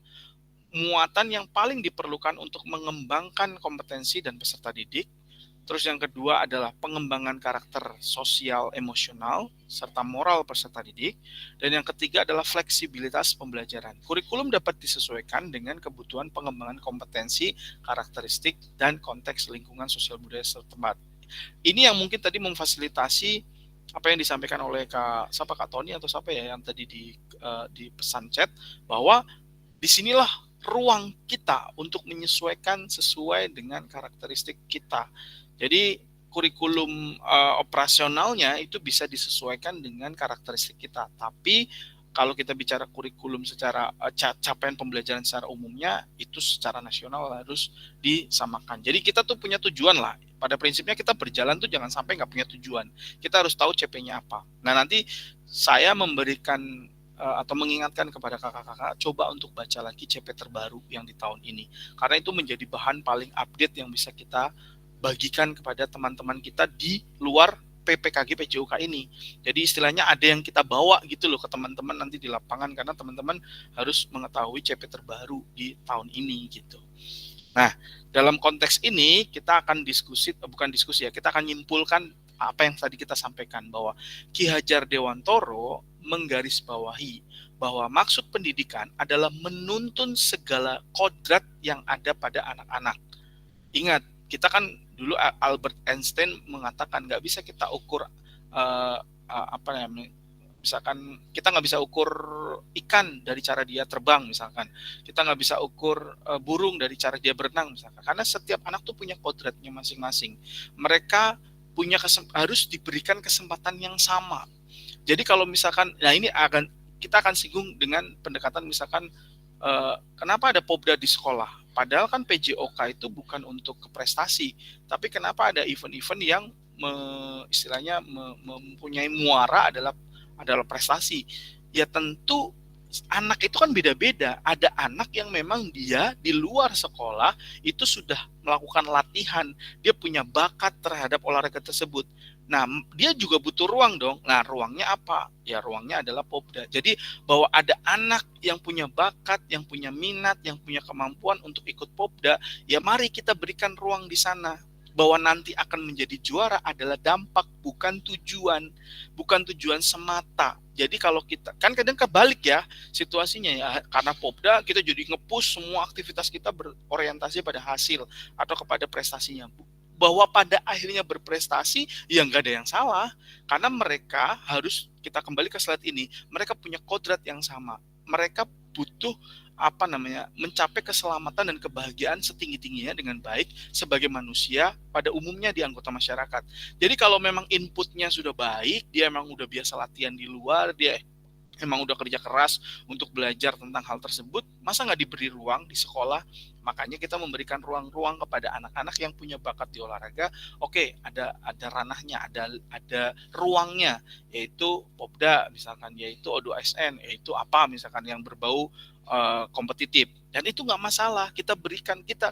Muatan yang paling diperlukan untuk mengembangkan kompetensi dan peserta didik. Terus yang kedua adalah pengembangan karakter sosial emosional serta moral peserta didik. Dan yang ketiga adalah fleksibilitas pembelajaran. Kurikulum dapat disesuaikan dengan kebutuhan pengembangan kompetensi, karakteristik, dan konteks lingkungan sosial budaya setempat. Ini yang mungkin tadi memfasilitasi apa yang disampaikan oleh Kak Tony atau siapa ya yang tadi di pesan chat, bahwa disinilah ruang kita untuk menyesuaikan sesuai dengan karakteristik kita. Jadi kurikulum operasionalnya itu bisa disesuaikan dengan karakteristik kita. Tapi kalau kita bicara kurikulum secara capaian pembelajaran secara umumnya, itu secara nasional harus disamakan. Jadi kita tuh punya tujuan lah. Pada prinsipnya kita berjalan tuh jangan sampai nggak punya tujuan. Kita harus tahu CP-nya apa. Nah, nanti saya memberikan atau mengingatkan kepada kakak-kakak, coba untuk baca lagi CP terbaru yang di tahun ini. Karena itu menjadi bahan paling update yang bisa kita bagikan kepada teman-teman kita di luar PPKG PJOK ini. Jadi istilahnya ada yang kita bawa gitu loh ke teman-teman nanti di lapangan, karena teman-teman harus mengetahui CP terbaru di tahun ini gitu. Nah, dalam konteks ini kita akan kita akan nyimpulkan apa yang tadi kita sampaikan, bahwa Ki Hajar Dewantoro menggarisbawahi bahwa maksud pendidikan adalah menuntun segala kodrat yang ada pada anak-anak. Ingat, kita kan dulu Albert Einstein mengatakan nggak bisa kita ukur misalkan kita nggak bisa ukur ikan dari cara dia terbang, misalkan kita nggak bisa ukur burung dari cara dia berenang, misalkan, karena setiap anak tuh punya kodratnya masing-masing. Mereka harus diberikan kesempatan yang sama. Jadi kalau misalkan, nah ini kita akan singgung dengan pendekatan misalkan kenapa ada Popda di sekolah. Padahal kan PJOK itu bukan untuk prestasi, tapi kenapa ada event-event yang istilahnya mempunyai muara adalah prestasi. Ya tentu anak itu kan beda-beda. Ada anak yang memang dia di luar sekolah itu sudah melakukan latihan, dia punya bakat terhadap olahraga tersebut. Nah, dia juga butuh ruang dong. Nah, ruangnya apa? Ya, ruangnya adalah Popda. Jadi, bahwa ada anak yang punya bakat, yang punya minat, yang punya kemampuan untuk ikut Popda, ya mari kita berikan ruang di sana. Bahwa nanti akan menjadi juara adalah dampak, bukan tujuan. Bukan tujuan semata. Jadi kalau kita, kan kadang kebalik ya situasinya ya. Karena Popda, kita jadi nge-push semua aktivitas kita berorientasi pada hasil atau kepada prestasinya. Bahwa pada akhirnya berprestasi, ya nggak ada yang salah. Karena mereka harus, kita kembali ke slide ini, mereka punya kodrat yang sama. Mereka butuh mencapai keselamatan dan kebahagiaan setinggi-tingginya dengan baik sebagai manusia pada umumnya di anggota masyarakat. Jadi kalau memang inputnya sudah baik, dia memang udah biasa latihan di luar, dia emang udah kerja keras untuk belajar tentang hal tersebut, masa nggak diberi ruang di sekolah? Makanya kita memberikan ruang-ruang kepada anak-anak yang punya bakat di olahraga. Oke, ada ranahnya, ada ruangnya, yaitu Popda misalkan, yaitu O2SN, yaitu apa misalkan yang berbau kompetitif. Dan itu nggak masalah, kita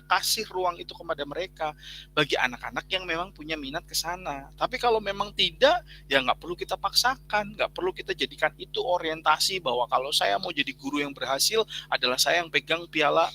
kasih ruang itu kepada mereka bagi anak-anak yang memang punya minat ke sana. Tapi kalau memang tidak, ya nggak perlu kita paksakan, nggak perlu kita jadikan itu orientasi bahwa kalau saya mau jadi guru yang berhasil adalah saya yang pegang piala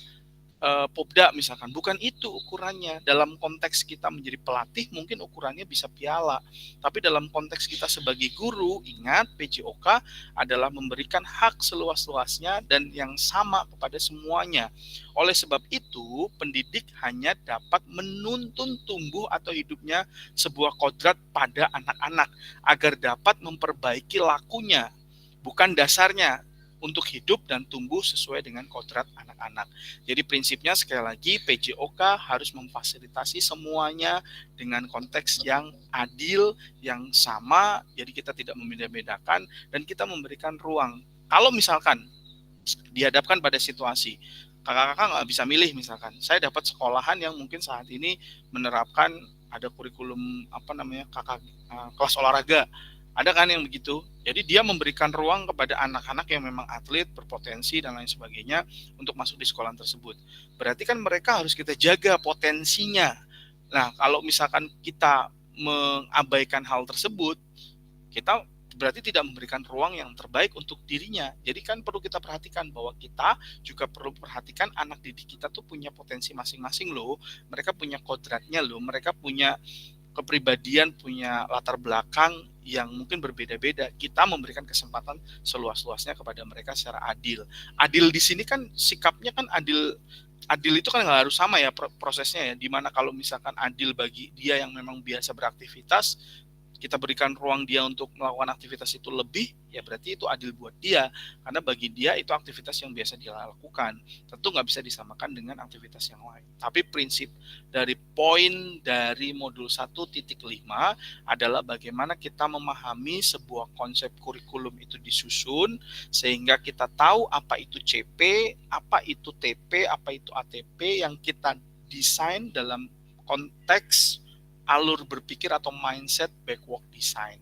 Popda misalkan, bukan itu ukurannya. Dalam konteks kita menjadi pelatih mungkin ukurannya bisa piala, tapi dalam konteks kita sebagai guru, ingat PJOK adalah memberikan hak seluas-luasnya dan yang sama kepada semuanya. Oleh sebab itu, pendidik hanya dapat menuntun tumbuh atau hidupnya sebuah kodrat pada anak-anak agar dapat memperbaiki lakunya, bukan dasarnya untuk hidup dan tumbuh sesuai dengan kodrat anak-anak. Jadi prinsipnya sekali lagi PJOK harus memfasilitasi semuanya dengan konteks yang adil, yang sama, jadi kita tidak membeda-bedakan dan kita memberikan ruang. Kalau misalkan dihadapkan pada situasi kakak-kakak nggak bisa milih, misalkan saya dapat sekolahan yang mungkin saat ini menerapkan ada kurikulum kelas olahraga, ada kan yang begitu. Jadi dia memberikan ruang kepada anak-anak yang memang atlet, berpotensi dan lain sebagainya untuk masuk di sekolah tersebut. Berarti kan mereka harus kita jaga potensinya. Nah, kalau misalkan kita mengabaikan hal tersebut, kita berarti tidak memberikan ruang yang terbaik untuk dirinya. Jadi kan perlu kita perhatikan bahwa kita juga perlu perhatikan anak didik kita tuh punya potensi masing-masing loh. Mereka punya kodratnya loh, mereka punya kepribadian, punya latar belakang yang mungkin berbeda-beda. Kita memberikan kesempatan seluas-luasnya kepada mereka secara adil. Adil di sini kan sikapnya kan adil itu kan nggak harus sama ya prosesnya ya. Dimana kalau misalkan adil bagi dia yang memang biasa beraktivitas, kita berikan ruang dia untuk melakukan aktivitas itu lebih, ya berarti itu adil buat dia. Karena bagi dia itu aktivitas yang biasa dia lakukan. Tentu nggak bisa disamakan dengan aktivitas yang lain. Tapi prinsip dari poin dari modul 1.5 adalah bagaimana kita memahami sebuah konsep kurikulum itu disusun, sehingga kita tahu apa itu CP, apa itu TP, apa itu ATP yang kita desain dalam konteks alur berpikir atau mindset backward design.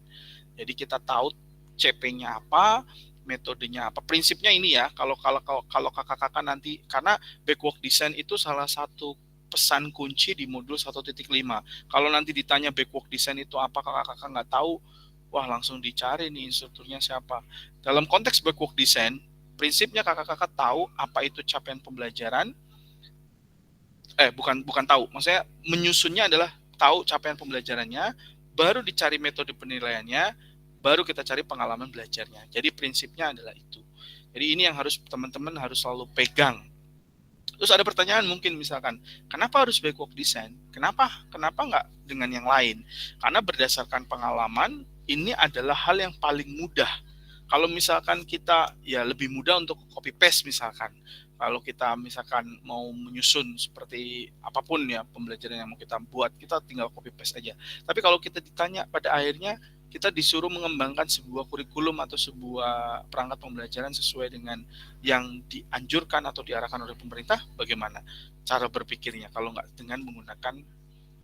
Jadi kita tahu CP-nya apa, metodenya apa. Prinsipnya ini ya, kalau kakak-kakak nanti, karena backward design itu salah satu pesan kunci di modul 1.5. Kalau nanti ditanya backward design itu apa, kakak-kakak nggak tahu, wah langsung dicari nih instrukturnya siapa. Dalam konteks backward design, prinsipnya kakak-kakak tahu apa itu capaian pembelajaran. Bukan tahu, maksudnya menyusunnya adalah tahu capaian pembelajarannya, baru dicari metode penilaiannya, baru kita cari pengalaman belajarnya. Jadi prinsipnya adalah itu. Jadi ini yang harus teman-teman harus selalu pegang. Terus ada pertanyaan mungkin misalkan, kenapa harus backward design? Kenapa nggak dengan yang lain? Karena berdasarkan pengalaman, ini adalah hal yang paling mudah. Kalau misalkan kita ya lebih mudah untuk copy paste misalkan. Kalau kita misalkan mau menyusun seperti apapun ya pembelajaran yang mau kita buat, kita tinggal copy paste aja. Tapi kalau kita ditanya pada akhirnya kita disuruh mengembangkan sebuah kurikulum atau sebuah perangkat pembelajaran sesuai dengan yang dianjurkan atau diarahkan oleh pemerintah, bagaimana cara berpikirnya kalau nggak dengan menggunakan,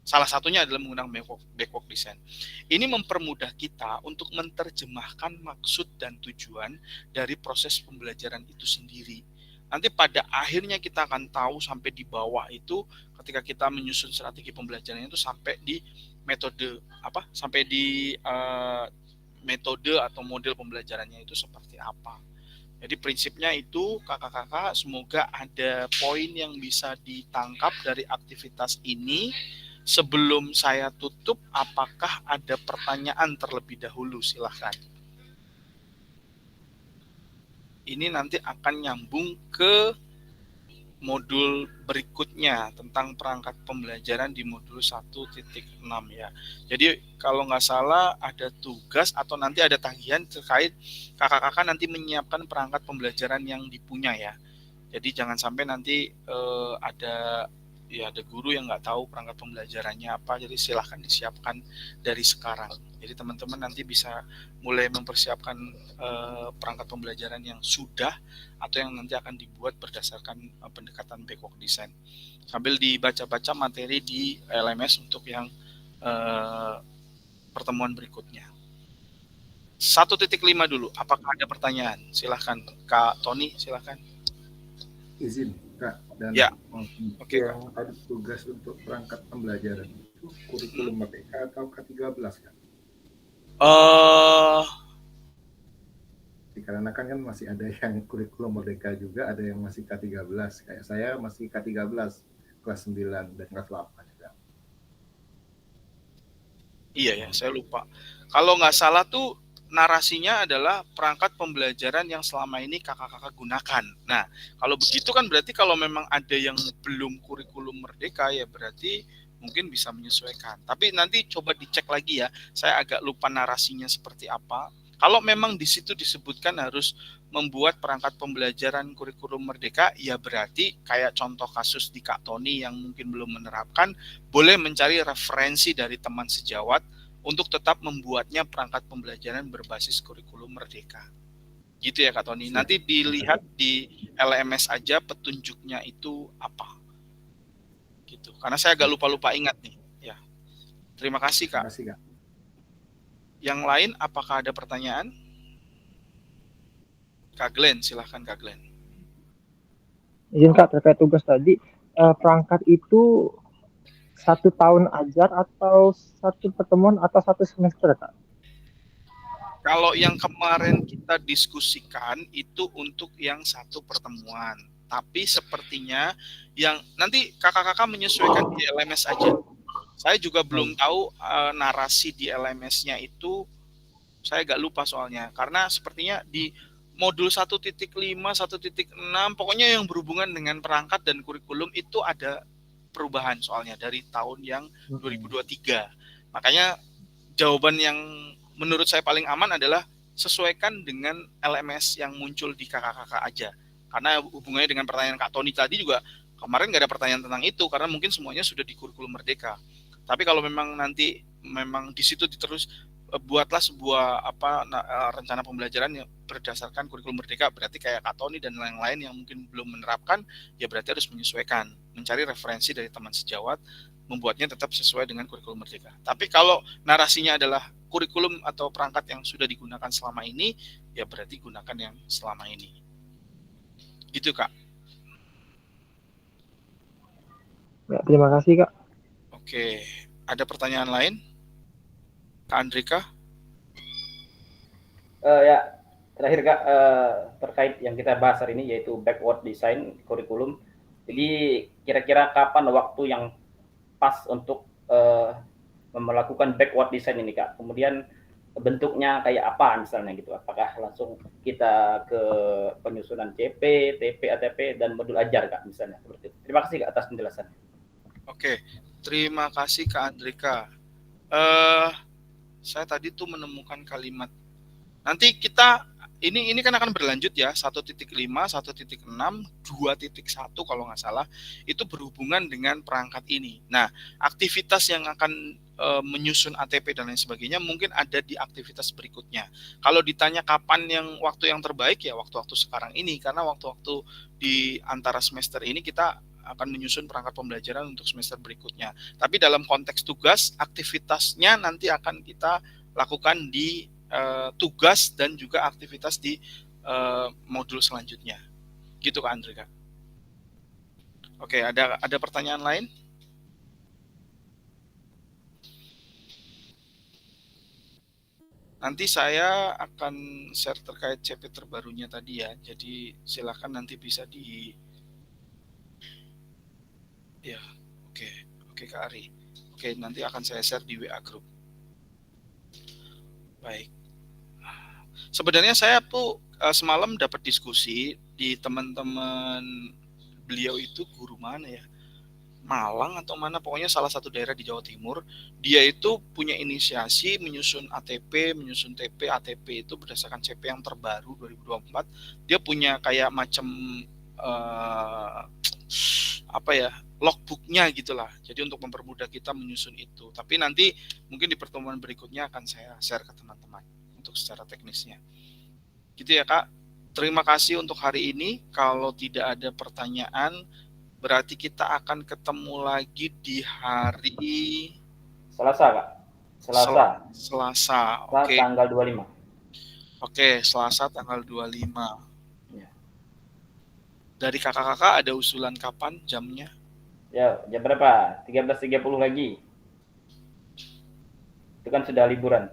salah satunya adalah menggunakan backward design. Ini mempermudah kita untuk menerjemahkan maksud dan tujuan dari proses pembelajaran itu sendiri. Nanti pada akhirnya kita akan tahu sampai di bawah itu ketika kita menyusun strategi pembelajaran itu sampai di metode sampai di metode atau model pembelajarannya itu seperti apa. Jadi prinsipnya itu kakak-kakak, semoga ada poin yang bisa ditangkap dari aktivitas ini. Sebelum saya tutup, apakah ada pertanyaan terlebih dahulu? Silahkan. Ini nanti akan nyambung ke modul berikutnya tentang perangkat pembelajaran di modul 1.6 ya. Jadi kalau nggak salah ada tugas atau nanti ada tagihan terkait kakak-kakak nanti menyiapkan perangkat pembelajaran yang dipunya ya. Jadi jangan sampai nanti ada guru yang nggak tahu perangkat pembelajarannya apa, jadi silahkan disiapkan dari sekarang. Jadi teman-teman nanti bisa mulai mempersiapkan perangkat pembelajaran yang sudah atau yang nanti akan dibuat berdasarkan pendekatan backward design. Sambil dibaca-baca materi di LMS untuk yang pertemuan berikutnya. 1.5 dulu, apakah ada pertanyaan? Silahkan Kak Tony, silahkan. Izin Kak, dan ya. Oke, yang ada tugas untuk perangkat pembelajaran itu kurikulum Merdeka atau K13 Kak? Karena kebanyakan kan masih ada yang kurikulum merdeka juga, ada yang masih K13. Kayak saya masih K13 kelas 9 dan kelas 8 juga. Iya ya, saya lupa. Kalau nggak salah tuh narasinya adalah perangkat pembelajaran yang selama ini kakak-kakak gunakan. Nah, kalau begitu kan berarti kalau memang ada yang belum kurikulum merdeka ya berarti mungkin bisa menyesuaikan. Tapi nanti coba dicek lagi ya. Saya agak lupa narasinya seperti apa. Kalau memang di situ disebutkan harus membuat perangkat pembelajaran kurikulum merdeka, ya berarti kayak contoh kasus di Kak Tony yang mungkin belum menerapkan, boleh mencari referensi dari teman sejawat untuk tetap membuatnya perangkat pembelajaran berbasis kurikulum merdeka. Gitu ya Kak Tony. Nanti dilihat di LMS aja petunjuknya itu apa. Gitu. Karena saya agak lupa-lupa ingat nih. Ya. Terima kasih Kak. Terima kasih, Kak. Yang lain apakah ada pertanyaan? Kak Glenn, silahkan Kak Glenn. Izin Kak, terkait tugas tadi, perangkat itu 1 tahun ajar atau 1 pertemuan atau 1 semester Kak? Kalau yang kemarin kita diskusikan itu untuk yang 1 pertemuan. Tapi sepertinya yang nanti kakak-kakak menyesuaikan di LMS aja. Saya juga belum tahu narasi di LMS-nya itu, saya agak lupa soalnya. Karena sepertinya di modul 1.5, 1.6, pokoknya yang berhubungan dengan perangkat dan kurikulum itu ada perubahan soalnya dari tahun yang 2023. Makanya jawaban yang menurut saya paling aman adalah sesuaikan dengan LMS yang muncul di kakak-kakak aja. Karena hubungannya dengan pertanyaan Kak Tony tadi juga, kemarin nggak ada pertanyaan tentang itu, karena mungkin semuanya sudah di kurikulum merdeka. Tapi kalau memang nanti memang di situ diterus buatlah sebuah rencana pembelajaran yang berdasarkan kurikulum merdeka, berarti kayak Kak Tony dan yang lain yang mungkin belum menerapkan, ya berarti harus menyesuaikan, mencari referensi dari teman sejawat, membuatnya tetap sesuai dengan kurikulum merdeka. Tapi kalau narasinya adalah kurikulum atau perangkat yang sudah digunakan selama ini, ya berarti gunakan yang selama ini. Gitu Kak. Ya, terima kasih Kak. Oke, ada pertanyaan lain? Kak Andrika? Ya, terakhir Kak, terkait yang kita bahas hari ini yaitu backward design kurikulum. Jadi kira-kira kapan waktu yang pas untuk melakukan backward design ini Kak? Kemudian bentuknya kayak apa misalnya gitu? Apakah langsung kita ke penyusunan CP, TP, ATP, dan modul ajar Kak misalnya seperti itu. Terima kasih Kak atas penjelasannya. Oke, terima kasih Kak Andrika. Saya tadi tuh menemukan kalimat. Nanti kita ini kan akan berlanjut ya, 1.5, 1.6, 2.1 kalau nggak salah, itu berhubungan dengan perangkat ini. Nah, aktivitas yang akan menyusun ATP dan lain sebagainya mungkin ada di aktivitas berikutnya. Kalau ditanya kapan waktu yang terbaik, ya waktu-waktu sekarang ini, karena waktu-waktu di antara semester ini kita akan menyusun perangkat pembelajaran untuk semester berikutnya. Tapi dalam konteks tugas, aktivitasnya nanti akan kita lakukan di tugas dan juga aktivitas di modul selanjutnya. Gitu Kak Andrika. Oke, ada pertanyaan lain? Nanti saya akan share terkait CP terbarunya tadi ya. Jadi silakan nanti bisa ya, oke Kak Ari. Oke, nanti akan saya share di WA group. Baik. Sebenarnya saya tuh semalam dapat diskusi di teman-teman beliau itu guru mana ya? Malang atau mana, pokoknya salah satu daerah di Jawa Timur. Dia itu punya inisiasi menyusun ATP, menyusun TP, ATP itu berdasarkan CP yang terbaru 2024. Dia punya kayak macam logbooknya gitulah. Jadi untuk mempermudah kita menyusun itu. Tapi nanti mungkin di pertemuan berikutnya akan saya share ke teman-teman untuk secara teknisnya. Gitu ya Kak. Terima kasih untuk hari ini. Kalau tidak ada pertanyaan, berarti kita akan ketemu lagi di hari Selasa Kak. Selasa. Oke. Tanggal 25. Oke, Selasa tanggal 25. Ya. Dari kakak-kakak ada usulan kapan jamnya? Ya, jam berapa? 13.30 lagi. Itu kan sudah liburan.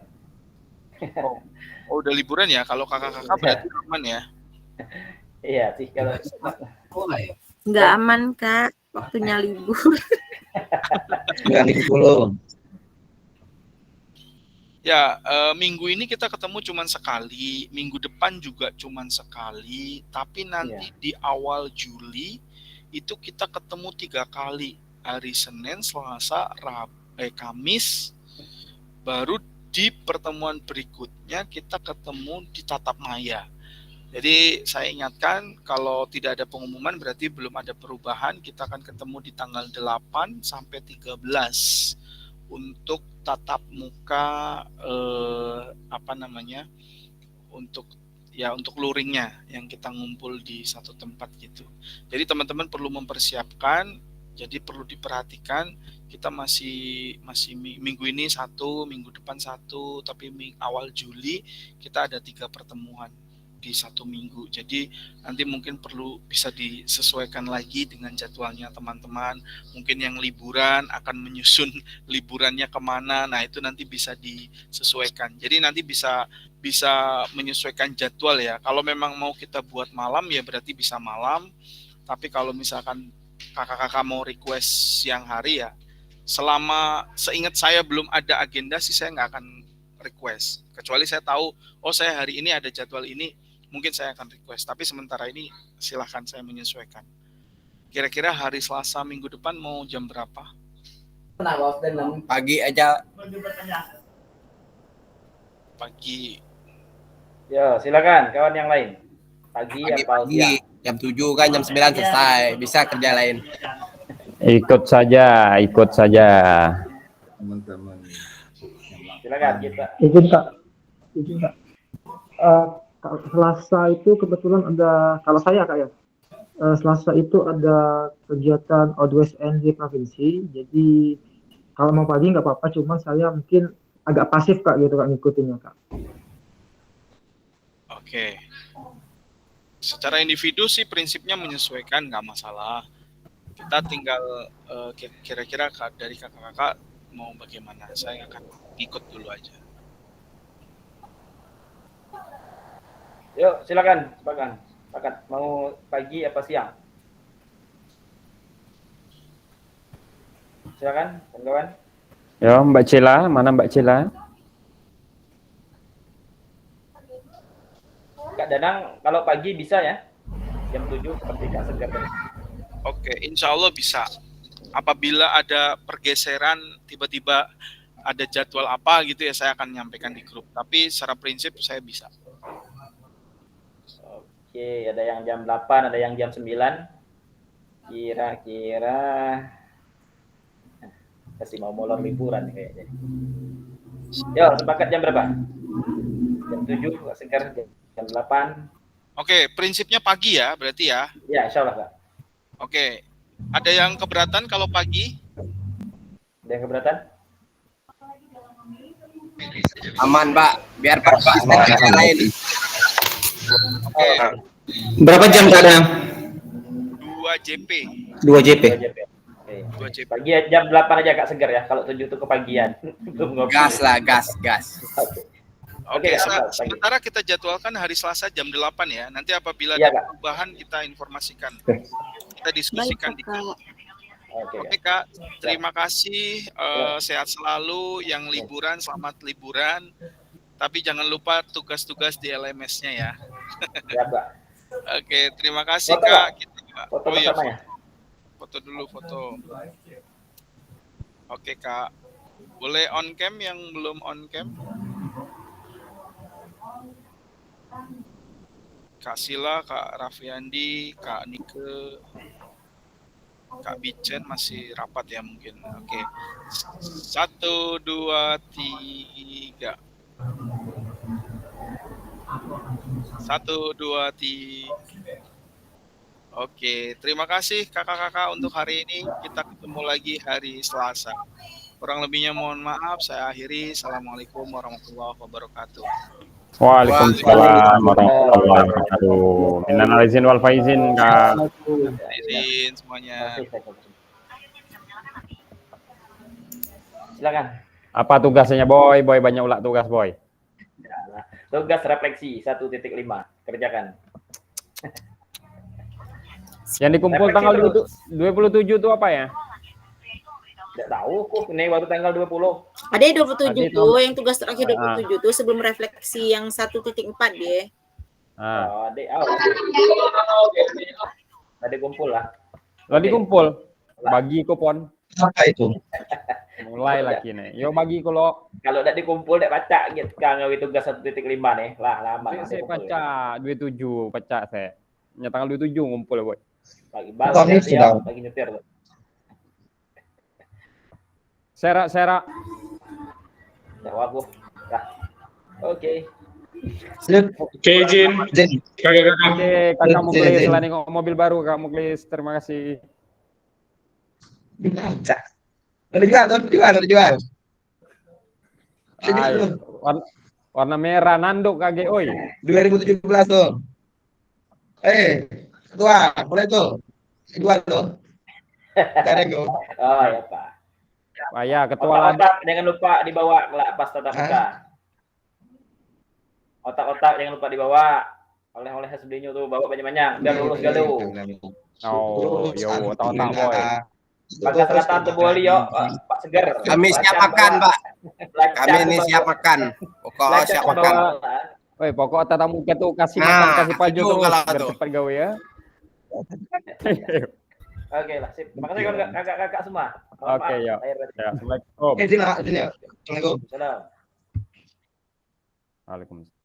Oh, udah liburan ya? Kalau kakak-kakak berarti aman ya? Iya sih kalau Nggak aman, Kak. Waktunya libur. Ya, minggu ini kita ketemu cuman sekali, minggu depan juga cuman sekali, tapi nanti di awal Juli itu kita ketemu 3 kali, hari Senin, Selasa, Kamis, baru di pertemuan berikutnya kita ketemu di Tatap Maya. Jadi saya ingatkan kalau tidak ada pengumuman berarti belum ada perubahan, kita akan ketemu di tanggal 8 sampai 13 untuk tatap muka untuk luringnya yang kita ngumpul di satu tempat gitu. Jadi teman-teman perlu mempersiapkan, jadi perlu diperhatikan kita masih minggu ini 1, minggu depan 1, tapi awal Juli kita ada 3 pertemuan di 1 minggu. Jadi nanti mungkin perlu bisa disesuaikan lagi dengan jadwalnya teman-teman. Mungkin yang liburan akan menyusun liburannya kemana. Nah itu nanti bisa disesuaikan. Jadi nanti bisa menyesuaikan jadwal ya. Kalau memang mau kita buat malam ya berarti bisa malam. Tapi kalau misalkan kakak-kakak mau request siang hari ya, seingat saya belum ada agenda sih saya nggak akan request. Kecuali saya tahu, oh saya hari ini ada jadwal ini, mungkin saya akan request. Tapi sementara ini silahkan saya menyesuaikan. Kira-kira hari Selasa minggu depan mau jam berapa? Pagi aja. Pagi. Yo, silakan kawan yang lain. Pagi atau siang? Jam 7 kan, jam 9 selesai. Bisa kerja lain. Ikut saja. Teman-teman. Silakan kita. Izin Kak. Selasa itu kebetulan ada, kalau saya Kak ya, Selasa itu ada kegiatan Outwest NG Provinsi, jadi kalau mau pagi nggak apa-apa, cuma saya mungkin agak pasif Kak gitu Kak ngikutinnya Kak. Oke. Secara individu sih prinsipnya menyesuaikan, nggak masalah. Kita tinggal kira-kira dari kakak-kakak mau bagaimana, saya akan ikut dulu aja. Yuk, silakan. Sepakat. Mau pagi apa siang? Silakan, kawan. Yo, Mbak Cila, mana Mbak Cila? Kak Danang, kalau pagi bisa ya? Jam 7 seperti Kak Segar. Oke, insya Allah bisa. Apabila ada pergeseran, tiba-tiba ada jadwal apa gitu ya, saya akan menyampaikan di grup. Tapi secara prinsip saya bisa. Oke, ada yang jam 8, ada yang jam 9. Kira-kira masih mau molor liburan kayaknya. Yo, sepakat jam berapa? Jam 7, Kak Segar, jam 8. Oke, prinsipnya pagi ya, berarti ya? Ya, insya Allah, Kak. Oke, ada yang keberatan kalau pagi? Ada yang keberatan? Aman Pak, biar Pak lain. Oke. Berapa jam Kak Danang? 2 JP. 2 JP. Pagi jam 8 aja Kak Segar ya, kalau 7 itu kepagian. Gas lah, gas. Oke, sementara kita jadwalkan hari Selasa jam 8 ya. Nanti apabila Iya, ada Kak. perubahan kita informasikan. Kita diskusikan di grup. Oke Kak, terima kasih. Sehat selalu. Yang liburan, selamat liburan. Tapi jangan lupa tugas-tugas di LMS-nya ya. Ya, Pak. Oke, terima kasih Foto, Kak. Foto bersama ya. Foto dulu, foto. Oke Kak. Boleh on cam yang belum on cam? Kak Sila, Kak Raffiandi, Kak Nike, Kak Bicen masih rapat ya mungkin. Oke. 1, 2, 3. 1, 2, 3. Oke, terima kasih kakak-kakak untuk hari ini. Kita ketemu lagi hari Selasa. Kurang lebihnya mohon maaf, saya akhiri. Assalamualaikum warahmatullahi wabarakatuh. Waalaikumsalam warahmatullahi wabarakatuh. Minal aizin wal faizin, Kak. Izin semuanya. Silakan. Apa tugasnya, Boy? Boy banyak ulah tugas, Boy. Nah, tugas refleksi 1.5 kerjakan. Yang dikumpul Refleksi tanggal terus. 27 itu apa ya? Tidak tahu kok, ini baru tanggal 20. Ada yang 27 Tadi tuh, yang tugas terakhir Ah. 27 tuh sebelum refleksi yang 1.4 dia. Ah, Tadi kumpul lah. lah dikumpul. Bagi kupon. Apa itu? Mulai lagi nih. Yo bagi kalau Kalau tidak dikumpul, tidak baca gitu. Kan tugas 1.5 nih. Lah, lama. saya baca 27, baca saya. Ya tanggal 27 ngumpul, boy. Bagi bang, Tony siap, sudah. lagi nyetir tuh. Sera. Jawab aku. Nah. Oke. Oke, Jin. Kakak-kakak. Oke, kakak Muklis, setelah nengok mobil baru, Kak Muklis. Terima kasih. Baca. Udah jual. Ay, warna merah nanduk kage, oi. 2017 tuh. Ketua, boleh tuh. Jual tuh. Ada go. Oh ya Pak. Ah, ya, ketua lada. Otak-otak jangan lupa dibawa pas tatap muka. Otak-otak jangan lupa dibawa. Oleh-oleh sebelumnya tuh bawa banyak-banyak biar lulus galuh. Oh, yo, otak-otak, boy. Bangka Selatan tuh boleh yo, Pak Segar. Kami siap makan, Pak. Kami ini siap makan. Pokoknya siap makan. Woi, pokok tatap muka tuh kasih Nah, makan, kasih paju itu terus kalau biar tuh. cepat gawe ya. Oke lah, sip. Terima kasih kakak-kakak semua. Oke, ya. Assalamualaikum. Sini. Assalamualaikum. Salam. Waalaikumsalam.